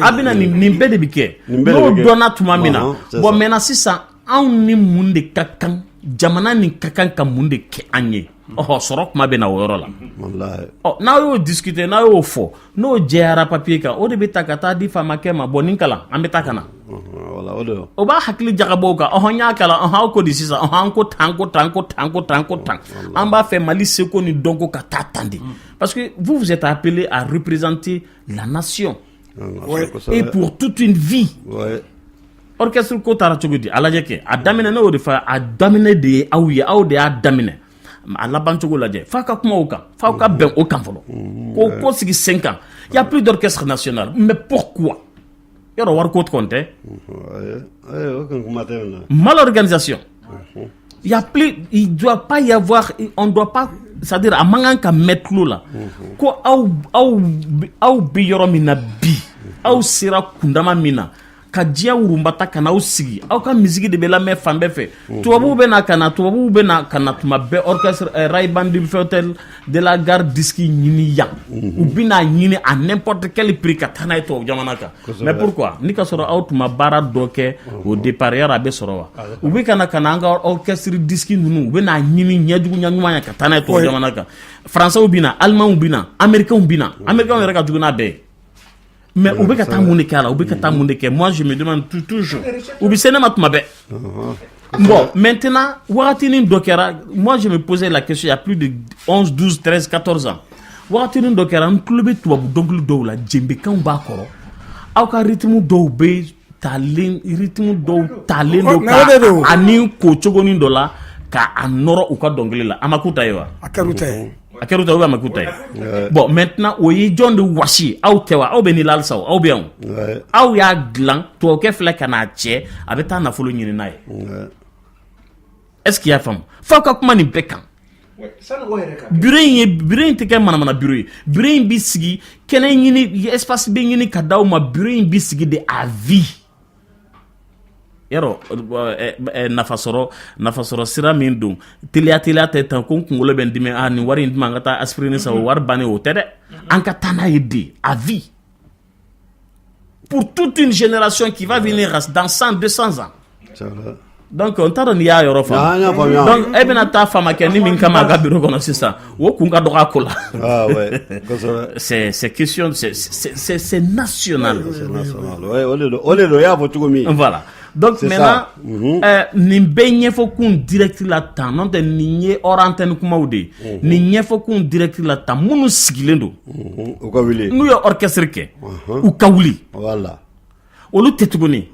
a bɛna nin bɛɛ de bɛ kɛ n'o dɔnna tuma min na bon maintenant sisan anw ni mun de ka kan jamana nin ka kan ka mun de kɛ an ye sɔrɔ kuma bɛ na o yɔrɔ la n'aw y'o discuter n'aw y'o fɔ n'o jɛyara papier kan o de bɛ ta ka taa di famakɛ ma bon nin kalan an bɛ taa ka na o b'a hakili jagabɔ o kan n y'a kalan aw ko di sisan an ko tan an b'a fɛ Mali seko ni dɔnko ka taa tan de parce que vous êtes appelé à représenter la nation et pour toute une vie orchestre ko taara cogo di a lajɛ kɛ a daminɛ ne y'o de fɔ a daminɛ de ye aw de y'a daminɛ a laban cogo lajɛ f'a ka kuma o kan f'aw ka bɛn o kan fɔlɔ ko sigi 5 ans il y a plus d'orchestre national mais pourquoi yɔrɔ wariko kɔni tɛ. Mal organisation. Il doit pas y avoir, on doit pas, c'est-à-dire a mankan ka mettre l'eau là. Ko aw bi yɔrɔ min na bi, aw sera kundama min na. Ka diya wurumbata kana aw sigi aw ka musique de bɛ lamɛn fan bɛɛ fɛ tubabuw bɛ na kana tuma bɛɛ orchestre Ray Bandil Hotel de la Gare disque ɲini yan u bɛna ɲini à n'importe quel prix ka taa n'a ye tubabu jamana kan mais pourquoi ni ka sɔrɔ aw tuma baara dɔ kɛ au départ yɔrɔ a bɛ sɔrɔ wa u bɛ kana an ka orchestre disque ninnu u bɛna ɲini ɲɛjugu ɲaɲuman ya ka taa n'a ye tubabu jamana kan français bɛ na allemand bɛ na américain bɛ na américain yɛrɛ ka jugu n'a bɛɛ. Mais où est-ce que moi je me demande toujours où est-ce que bon maintenant moi je me posais la question il y a plus de 11 12 13 14 ans Wagatini dokera nklube tubabu donglu do la djembe kan ba koro aw ka rythme do be talen rythme do talen do ka ani ko chogoni do la ka anoro u ka dongli la amakuta yewa akaruta ou amakuta bon maintenant oyi jonde washi aw tewa aw be ni lalsa aw be on aw ya glan to ke fle kana che abeta na folo nyini nae est-ce qu'il y a femme faut ka kuma ni bekan bureau te ke mana bureau bi sigi kenen nyini espace be nyini ka daw ma bureau bi sigi de avis yaro nafasoro sira min dum telia te tan ko ngolo ben dimi ani wari ndima ngata aspirine sa war bane o tede anka tana yedi avis pour toute une génération qui va venir dans 100 200 ans. Donc on t'a donné à Europe. Donc ebena ta femme qui ni min kama ga bureau kono sisa wo kunga do akola. Ah ouais. C'est question c'est national. C'est national. Ouais, ole do ya votu gomi. Voilà. Donc maintenant ni benye fo kun direct la temps non te ni orantene kuma ude ni nyefo kun direct la temps munu sigilendo. O ka wili. Nu yo orchestre ke. U ka wili. Voilà. Olu tetugoni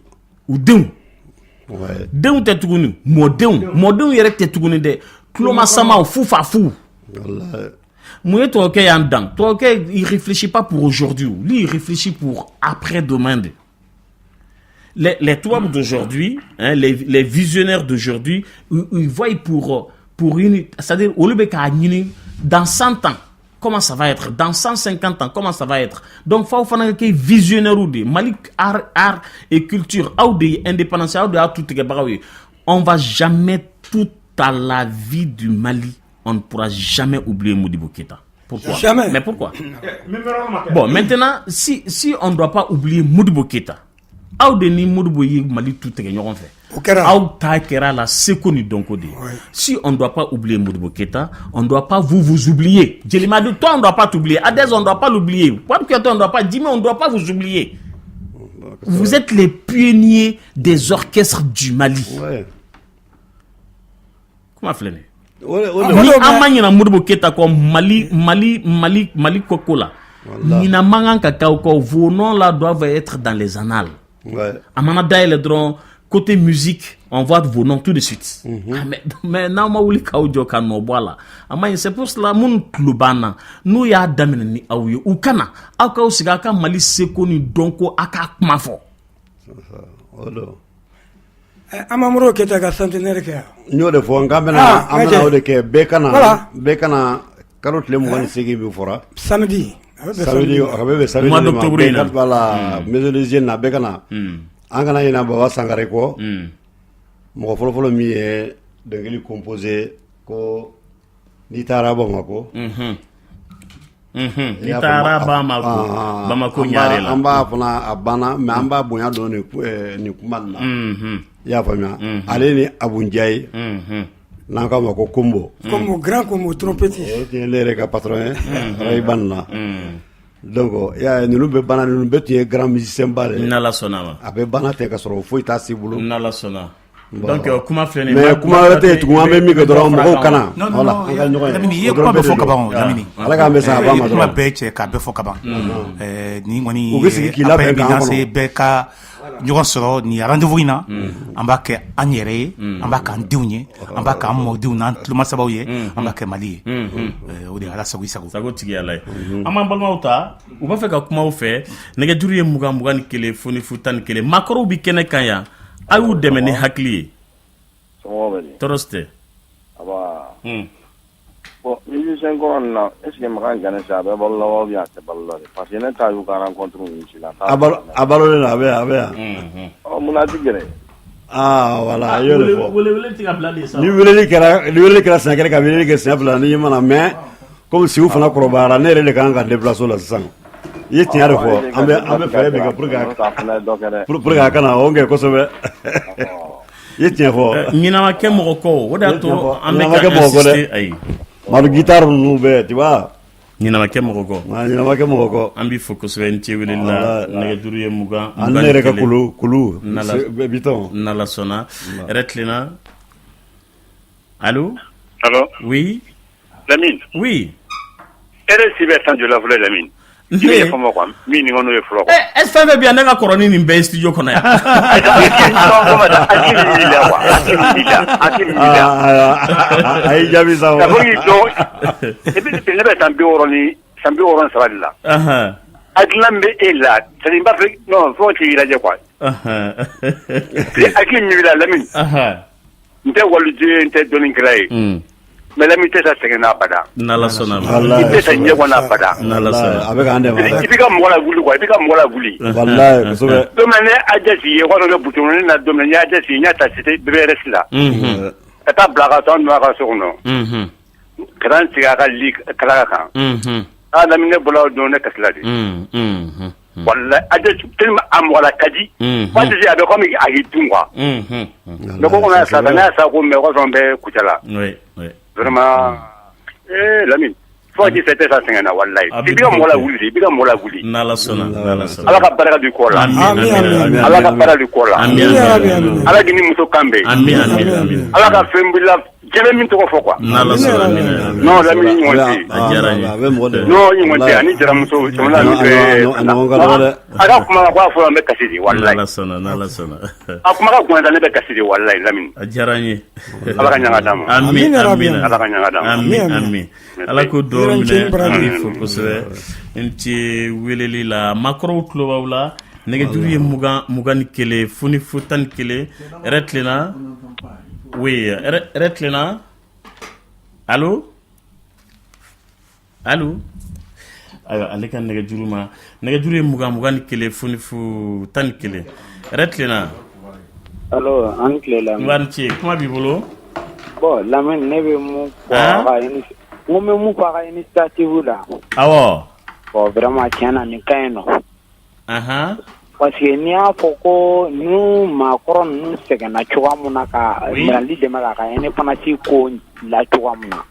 u deun. Ouais. Deun tetugoni modern yere tetugoni de kloma sama fufa fu. Wallahi. Moi to ke yandan. To ke il réfléchit pas pour aujourd'hui, lui il réfléchit pour après-demain. Les toits d'aujourd'hui, hein, les visionnaires d'aujourd'hui, ils voient pour une, c'est-à-dire au lieu de dans 100 ans, comment ça va être, dans 150 ans, comment ça va être. Donc, faut faire que visionnaire ou des Mali art et culture, ou des indépendance, ou des tout on va jamais toute la vie du Mali, on ne pourra jamais oublier Modibo Keïta. Pourquoi? Jamais. Mais pourquoi? Bon, maintenant, si on ne doit pas oublier Modibo Keïta. Aw de ni Modibo yi Mali tout est ñoron fait. Aw ta kera la sekoni donko de. Si on ne doit pas oublier Modibo Keïta, on ne doit pas vous oublier. Djelima dit toi on ne doit pas t'oublier. Adès on ne doit pas l'oublier. Pourquoi on ne doit pas Djimé on ne doit pas vous oublier. Vous êtes les pionniers des orchestres du Mali. Ouais. Comment flâner? Ni amanya na Modibo Keïta comme Mali Kokola. Ni na mangan kakao ko vos noms là doivent être dans les annales. Ouais. Amanada le dron côté musique on voit vos noms tout de suite. Mais non ma wuli kaujo kan no bola ama c'est pour cela mun klubana nous ya damina ni awyo u kana aka usiga ka Mali sekoni donko aka kumafo odo amamro keta ka centenaire ke nyo de fo ngambena amana o de ke be kana karot le mo wani segi bi fora samedi mois d'octobre voilà maison des jeunes na bekana angana ina baba sangare ko mo folo mi e dengeli composé ko ni taraba mako ni taraba mako bamako nyare la amba fona abana me amba bonya do ni kumanna ya famia ale ni abunjay nanga mako combo grand comme trompettiste le reka patron ray banna donc ya ni be bana ni be tie grand musicien balé nala sonama abe bana te ka soro foi ta sibulu nala sona donc kuma filɛ mais kuma wɛrɛ tɛ yen tugun an bɛ min kɛ dɔrɔn mɔgɔw kana non voilà non an ka ɲɔgɔn ye Lamini i ye kuma bɛɛ fɔ ka ban o Lamini ala k'an bɛ san a ba ma kuma dɔrɔn bɛɛ cɛ k'a bɛɛ fɔ ka ban ni kɔni u bɛ sigi k'i labɛn k'an kɔnɔ bɛɛ ka ɲɔgɔn sɔrɔ nin rendez-vous in na an b'a kɛ an yɛrɛ ye an b'a k'an denw ye an b'a k'an mɔdenw n'an tulomasabaw ye an b'a kɛ Mali ye o de ye ala sago i sago sago tigi ala ye an b'an balimaw ta u b'a fɛ ka kuma u fɛ nɛgɛjuru ye 21 foni fu 11 makɔrɔw bi kɛnɛ kan yan a y'u dɛmɛ ni hakili ye tɔɔrɔ si tɛ bon musicien ko na est ce que makan gane sa be balo lawa bi ate balo la parce que ne ta yu ka rencontre ni ci la a balo le la a bɛ o muna tigere voilà yo le fɔ wele ti ka bila de sa ni weleli kɛra siɲɛ kelen ka weleli kɛ siɲɛ fila ni mana mais comme siw fana kɔrɔbayara ne yɛrɛ de kan ka déplacer la sisan i ye tiɲɛ de fɔ an bɛ fɛɛrɛ min kɛ pour que a kana o kɛ kosɛbɛ i ye tiɲɛ fɔ ɲinama kɛ mɔgɔ kɔ o de y'a to an bɛ ka insister ayi madu guitare ninnu bɛɛ tu vois ɲinama kɛ mɔgɔ kɔ ɲinama kɛ mɔgɔ kɔ an b'i fɔ kosɛbɛ n cɛ wele la nɛgɛjuru ye 20 an ne yɛrɛ ka kulu bitɔn n'ala sɔnna yɛrɛ tilenna allo oui Lamine oui RSI bɛ tan joli la fɔlɔ Lamine i bɛ ɲɛfɔ n ma quoi min ni n'o ye fɔlɔ quoi est-ce fɛn fɛn bɛ yan ne ka kɔrɔ ni nin bɛɛ ye studio kɔnɔ yan a y'i jaabi sa ka fɔ k'i dɔn et puis ne bɛ san 63 de la hakilina min bɛ e la c'est à dire n b'a fɛ non fo k'i lajɛ quoi hakili min b'i la Lamine n tɛ waliden n tɛ dɔnnikɛla ye mais Lamine tɛ sa sɛgɛn n'abada n'ala sɔnna i tɛ sa ɲɛ kɔnɔ n'abada n'ala sɔnna a bɛ k'an dɛmɛ i bɛ ka mɔgɔ la wuli quoi i bɛ ka mɔgɔ la wuli wallahi kosɛbɛ don min na ne Adjasi ye walima ne Boutouni na don min na n ye Adjasi n y'a ta cité BBRS la ka taa bila ka taa n ka so kɔnɔ ka taa n sigi a ka lit kalaka kan Lamine ne bɔla o don ne kasila de wallahi Adjasi tellement a mɔgɔ la ka di Adjasi a bɛ comme a y'i dun quoi ne ko kɔnɔ sa ne y'a sa ko mais o ka sɔn bɛ Kucala vraiment Lamine fo ka t'i fɛ tɛ sa sɛgɛn na wallahi i bɛ ka mɔgɔ la wuli de i bɛ ka mɔgɔ la wuli n'ala sɔnna ala ka barika don i kɔ la ala ka barika don i kɔ la ala k'i ni muso kan bɛn ala ka fɛn bila jɛbɛ min tɔgɔ fɔ quoi n'ala sɔnna non Lamine ɲɔgɔn tɛ a diyara n ye non ɲɔgɔn tɛ ani jaramuso jamana min bɛ a ka kuma ko a fɔra n bɛ kasi de wallahi n'ala sɔnna a kuma ka gɔnda ne bɛ kasi de wallahi Lamine a diyara n ye ala ka ɲanga d'a ma amin ala ka ɲanga d'a ma amin ala ko dɔw minɛ an b'i fo kosɛbɛ n ci weleli la makɔrɔw tulo b'aw la nɛgɛjuru ye 21 foni fu 11 yɛrɛ tilenna oui yɛrɛ tilenna allo ayiwa ale ka nɛgɛjuru ma nɛgɛjuru ye 21 foni fu 11 yɛrɛ tilenna allo an tilela n b'a ni ce kuma b'i bolo bon Lamine ne bɛ mun fɔ a ka n ko n bɛ mun fɔ a ka initiative la awɔ bon vraiment tiɲɛna nin ka ɲi nɔ parce que n'i y'a fɔ ko ninnu maakɔrɔ ninnu sɛgɛnna cogoya min na ka Mirali dɛmɛ k'a ka indépendance ko la cogoya min na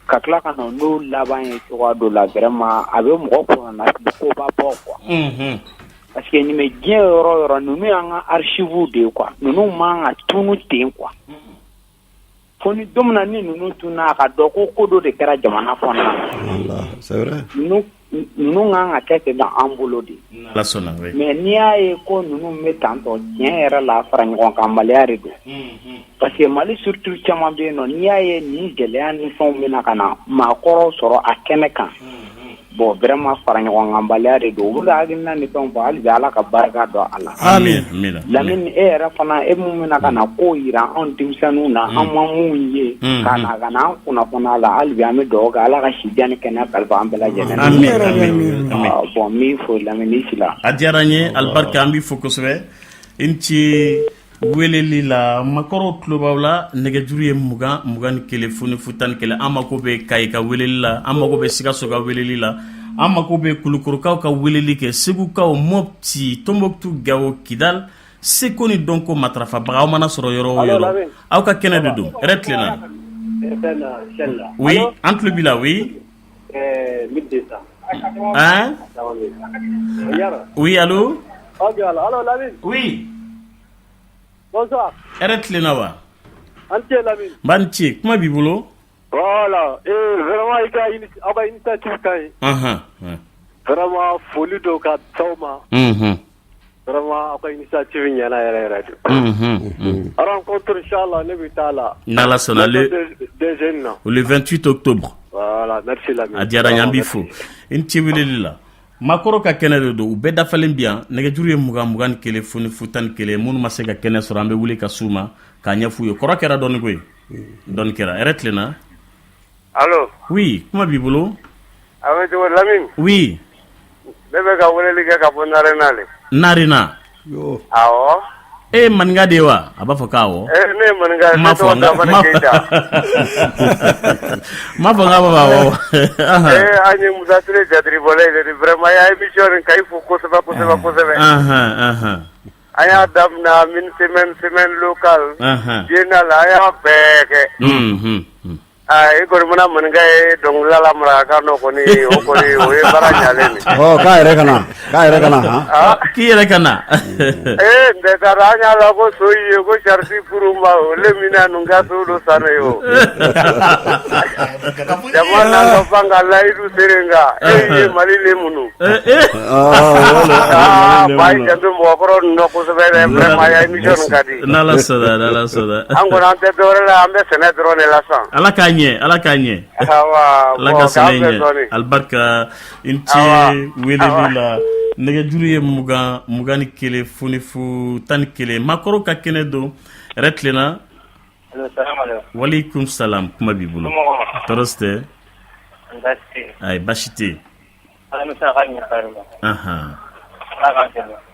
ka tila ka na n'o laban ye cogoya dɔ la vraiment a bɛ mɔgɔ kɔnɔna koba bɔ quoi parce que nin bɛ diɲɛ yɔrɔ o yɔrɔ ninnu y'an ka archive de ye quoi ninnu man ka tunu ten quoi fo ni don min na ni ninnu tununa a ka dɔn ko dɔ de kɛra jamana kɔnɔna na c'est vrai ninnu kan ka kɛ ten an bolo de mais n'i y'a ye ko ninnu bɛ tantɔ tiɲɛ yɛrɛ la fara ɲɔgɔn kan maliya de don parce que Mali surtout caman bɛ yen nɔ n'i y'a ye nin gɛlɛya ni fɛnw bɛna ka na maakɔrɔw sɔrɔ a kɛnɛ kan bon vraiment fara ɲɔgɔn kan baliya de don olu ka hakilina ni fɛnw fɔ hali bi ala ka barika dɔn a la Lamine e yɛrɛ fana e mun bɛna ka na ko yira anw denmisɛnninw na an ma mun ye ka na an kunnafoniya la hali bi an bɛ dugawu kɛ ala ka si diya ni kɛnɛya kalifa an bɛɛ lajɛlen bon min fɔ Lamine i sila a diyara n ye alibarika an b'i fo kosɛbɛ n ci weleli la makɔrɔw tulo b'aw la nɛgɛjuru ye 21 foni fu 11 an mako bɛ Kayi ka weleli la an mako bɛ Sikaso ka weleli la an mako bɛ Kulukorokaw ka weleli kɛ Segukaw Mopti Tombouctou Gao Kidal seko ni dɔnko matarafabaga aw mana sɔrɔ yɔrɔ o yɔrɔ aw ka kɛnɛ de don yɛrɛ tilenna oui an tulo b'i la oui hein oui allô oui Bonsoir. Arrête-le wa. Antier Lamine. Banti, comment b'i bolo? Voilà. Et vraiment, il y a une initiative quand même. Vraiment, folie de cas Sauma. Vraiment, après initiative, il y en a un. Rencontre, Inch'Allah, Nebitala. Nala Sona, le 28 octobre. Voilà, merci Lamine. Adiara Yambifo. Intiwilila. Makoro ka kene do u bɛɛ dafalen bi yan nɛgɛjuru ye mugan ni kelen foni futan ni kelen minnu ma se ka kɛnɛ sɔrɔ an bɛ wuli ka s'u ma k'a ɲɛf'u ye kɔrɔ kɛra dɔɔni koyi dɔɔni kɛra hɛrɛ tilenna. Allo. Oui kuma b'i bolo. Avec Lamine. Oui. Ne bɛ ka weleli kɛ ka bɔ Narena le. Narena. Awɔ. E maninga de ye wa a b'a fɔ k'awɔ. Ne ye maninga ye. Ma fɔ n ka ma fɔ n ka baba awɔ. An ye Musa Ture jatiri bɔla ye de vraiment y'a émission nin ka i fo kosɛbɛ kosɛbɛ kosɛbɛ. An y'a daminɛ min semaine locale. Biennale an y'a bɛɛ kɛ. I kɔni mana maninka ye dɔnkilida la mara kan dɔ kɔni o ye baara ɲalen de. K'a yɛrɛ ka na han. K'i yɛrɛ ka na. N tɛ taara an y'a la ko so ye ko charisi furu ma o le mina ninnu ka so do sanu ye o. Jama na dɔ fan ka layidu sere nka e ye Mali le munu. Ba yi janto mɔgɔkɔrɔ ninnu na kosɛbɛ dɛ vraiment ya émission nin ka di. N'Ala sɔnna. An kɔni an tɛ dɔwɛrɛ la an bɛ sɛnɛ dɔrɔn de la san. Ala k'a ɲɛ. Ala ka sɛnɛ albarka inti weleli la nɛgɛjuru ye mugan ni kelen foni fu tan ni kelen makɔrɔ ka kɛnɛ don hɛrɛ tilenna. Waleykum salam kuma b'i bolo tɔɔrɔ si tɛ. Ayi baasi tɛ yen.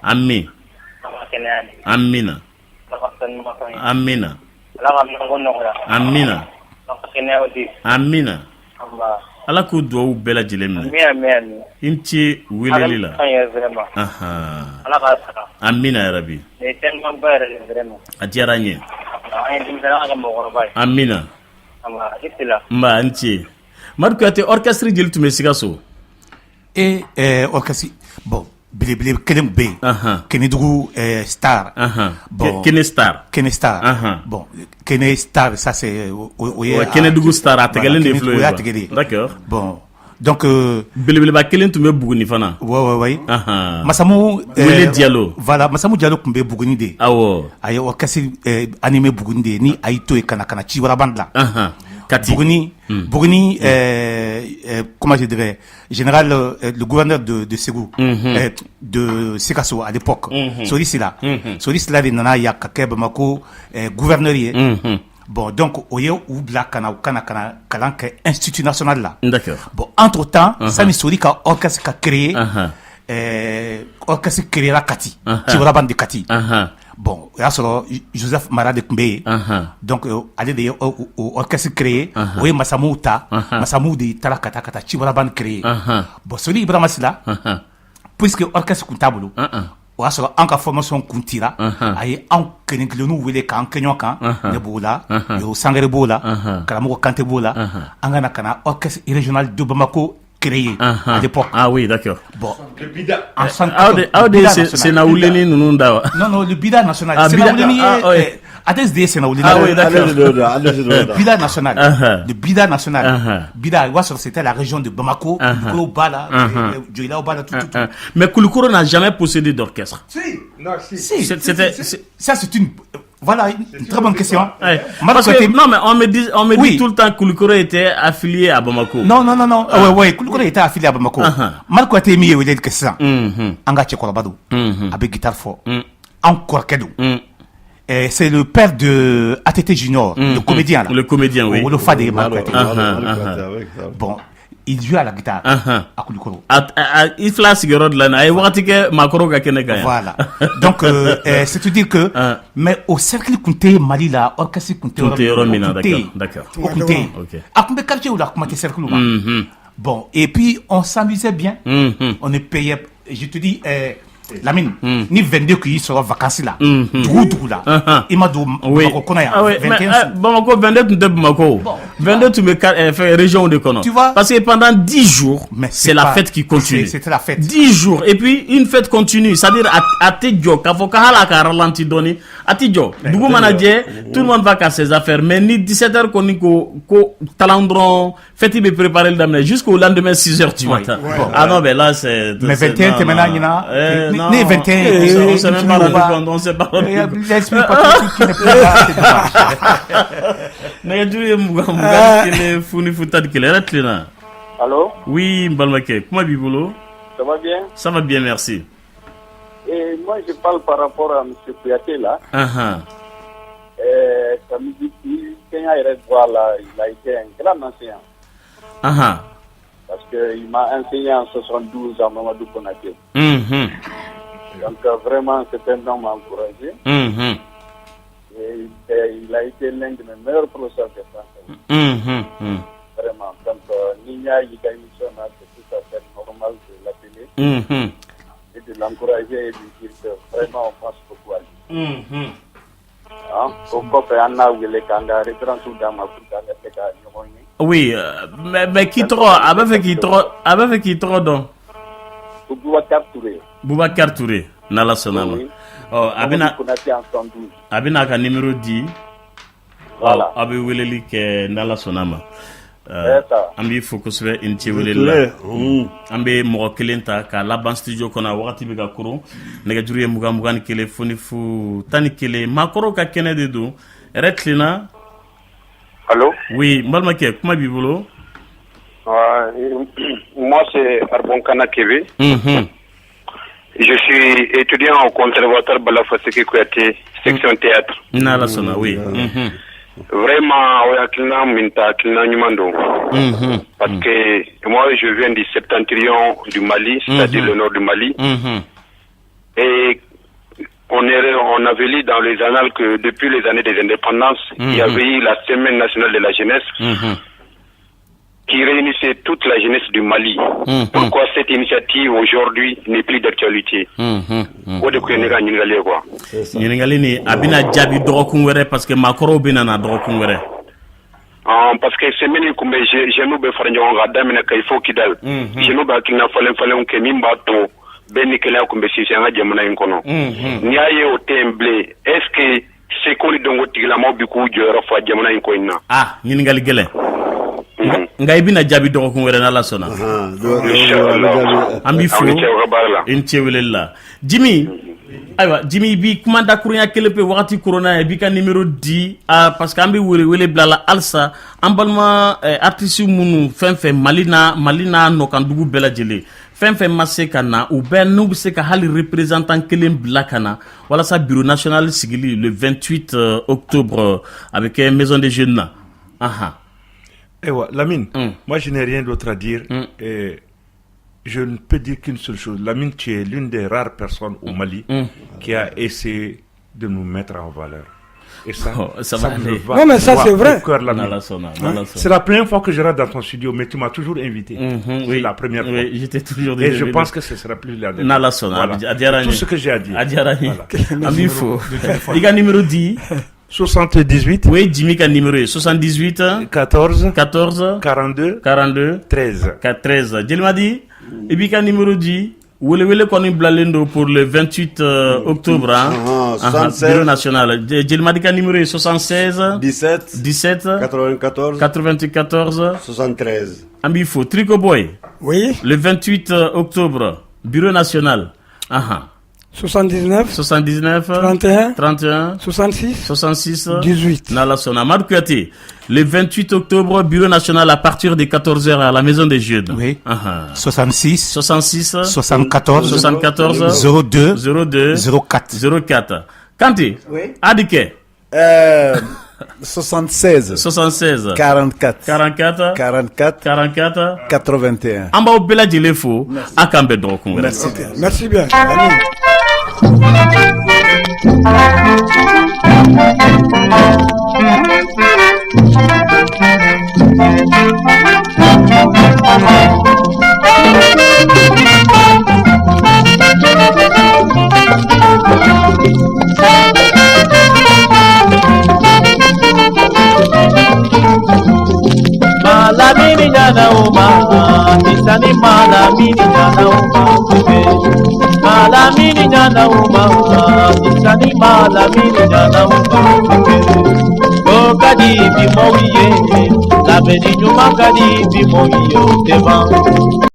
Ami. Amina. Amina. Amina. Amina. Ala k'u duwawu bɛɛ lajɛlen minɛ. I ce weleli la. Amina yarabi. A diyara n ye. Amina. Nba n ce. Madu Kuyate orchestre jeli tun bɛ Sikaso? Orchestre bon. Belebele kelen bɛ yen Kenedugu Star bon Kene Star bon Kene Star ça c'est o ye Kenedugu Star a tɛgɛlen de filɛ o y'a tɛgɛ de d'accord bon donc belebeleba kelen tun bɛ Buguni fana ouais Masamu Wele Diallo voilà Masamu Diallo tun bɛ Buguni de awɔ a ye orchestre animé Buguni de ni a y'i to yen kana ci waraban dilan Kati. Buguni comment je dirais, général, le gouverneur de Ségou, de Sikaso à l'époque, Solis là, il n'en a y'a qu'à Bamako, gouverneur. Bon, donc, au lieu où la Kalan Institut National là. D'accord. Bon, entre temps, ça n'est Solis qu'a orchestre qu'a créé, orchestre créé la Kati, Tiwaraban de Kati. Bon, il y a Joseph Mara de Kumbe. Donc, aller de orchestre créé, oui, Masamou de Tarakata Kata, Chiwaraban créé. Bon, celui Ibrahima Silla, puisque orchestre comptable, o y'a sɔrɔ an ka formation kun tira a ye anw kelen-keleniw wele k'an kɛɲɔgɔn kan ne b'o la Yoro Sangare b'o la karamɔgɔ Kante b'o la an ka na ka na orchestre régional de Bamako créé à l'époque. Ah oui, d'accord. Bon, le BIDA. C'est Naouleni Nununda. Non, le BIDA national. C'est Naouleni. ADSD, c'est Naouleni. Ah oui, d'accord. Le BIDA national. Le BIDA national. BIDA, c'était la région de Bamako, Kouloukoro, Bala, Djoïla, Bala, tout. Mais Kouloukoro n'a jamais possédé d'orchestre. Si. Ça, c'est une. Voilà, une très bonne question. Parce que, non, mais on me dit tout le temps que Kouloukoro était affilié à Bamako. Non. Ouais, Kouloukoro était affilié à Bamako. Malko a été mis au lieu de ça. Anga Tchekolabado, avec guitare fort. Encore Kedo. C'est le père de ATT Junior, le comédien là. Le comédien, oui. Le fadé Bon. Il joue à la guitare à Kouloukoro. Il fait la cigarette là, il voit que Makoro ga keneka. Voilà. Donc c'est-à-dire que mais au cercle Kunte Mali là, orchestre Kunte Romina, d'accord. Kunte. À combien quartier ou là comment cercle là. Bon, et puis on s'amusait bien. On est payé, je te dis Lamine, ni 22 qui sont en vacances là. Dougou là. Il m'a dit Bamako Konaya. 21. Bamako 22 de Bamako. 22 tu me région de Kono. Tu vois? Parce que pendant 10 jours, c'est la fête qui continue. C'était la fête. 10 jours. Et puis, une fête continue. C'est-à-dire, à Tidjo, Kafokahala, Karalenti Doni, à Tidjo, Dougou Manadje, tout le monde va casser ses affaires. Mais ni 17h, ko Talandron, fête, il préparer le dame jusqu'au lendemain 6h du matin. Ah non, mais là, c'est. Mais 21, t'es maintenant, il y a. Non, 21. On sait même pas on sait pas. Laisse-moi pas tu n'es pas là. Allô? Oui, Mbalmake, comment vivez-vous? Ça va bien? Ça va bien, merci. Et moi, je parle par rapport à M. Kouyaté là. Ça me dit qu'il a été un grand enseignant. Parce qu'il m'a enseigné en 72 à Mamadou Konaté. Donc vraiment, c'est un homme encouragé. Et il a été l'un de mes meilleurs professeurs de français. Vraiment. Donc, Nina, il a une émission, c'est tout à fait normal de l'appeler. Et de l'encourager et de dire que vraiment on pense beaucoup à lui. Oui, mais qui trop, avec qui trop donc? Boubacar Touré, Nala Sonama. Oh, Abina ka numéro 10. Voilà. Abi weleli ke Nala Sonama. Ambi focus be inti welela. Ambe mo kelenta ka laban studio kona wakati be ka kuro. Nega juriye muga ni kele foni fu tani kele makoro ka kene de do. Retlina. Allô? Oui, Mbalmake, comment bibolo? Moi c'est Arbon Kana Kebe. Je suis étudiant au conservatoire Balafaseke Kouyaté, section théâtre. Nala Sona, oui. Vraiment, parce que moi je viens du septentrion du Mali, c'est-à-dire le nord du Mali. Et on avait lu dans les annales que depuis les années des indépendances, il y avait eu la Semaine nationale de la jeunesse qui réunissait toute la jeunesse du Mali. Pourquoi cette initiative aujourd'hui n'est plus d'actualité? Parce que Makoro Benana Drokungere. Parce que c'est même comme je nous be faranjo ngada mina kaifo kidal. Je nous ba kina falen ke mimba to ben kala kumbe sisi nga jamana inkono. Niaye o temble. Est-ce que c'est qu'on lui donne tigla mo biku joro fa jamana inkoina? Ah, ni ngali gele. Ngai bina jabi do ko wera na la sona. Ambi fo en chewelela. Jimmy aywa Jimmy bi kumanda kurunya kelepe wakati corona bi ka numéro 10 parce que ambi wele blala alsa ambalma artiste munu fenfe malina no kan dugu bela jele fenfe masse kana ou ben nou se ka hali représentant kelen blakana wala sa bureau national sigili le 28 octobre avec maison des jeunes. Lamine, moi je n'ai rien d'autre à dire. Je ne peux dire qu'une seule chose. Lamine, tu es l'une des rares personnes au Mali qui a essayé de nous mettre en valeur. Et ça, ça me va. Non, mais ça c'est vrai. C'est la première fois que je rentre dans ton studio, mais tu m'as toujours invité. C'est la première fois. Oui, j'étais toujours et je pense que ce sera plus la dernière. Voilà. Tout ce que j'ai à dire. Amifo. Il y a numéro 10. 78. Oui, Jimmy a numéro 78 14 42 13. 13. Jimmy m'a dit et puis a numéro 10 wele koni blalendo pour le 28 octobre bureau national. Jimmy m'a dit a numéro 76 17 94 73. Ambifo Trico Boy. Oui. Le 28 octobre bureau national. 79 31 66 18. Nala Sona Amadou Kouyaté. Le 28 octobre, bureau national à partir de 14h à la maison des jeunes. Oui. 66 74 02 04. Kanté. Oui. Adike. 76 44 81. Amba o bela jilefo akambe dokun. Merci bien. nyana uma Nisani malamini nyana uma Malamini nyana uma Nisani malamini nyana uma Kadi bimowiye, la beni nyuma kadi bimowiye, devant.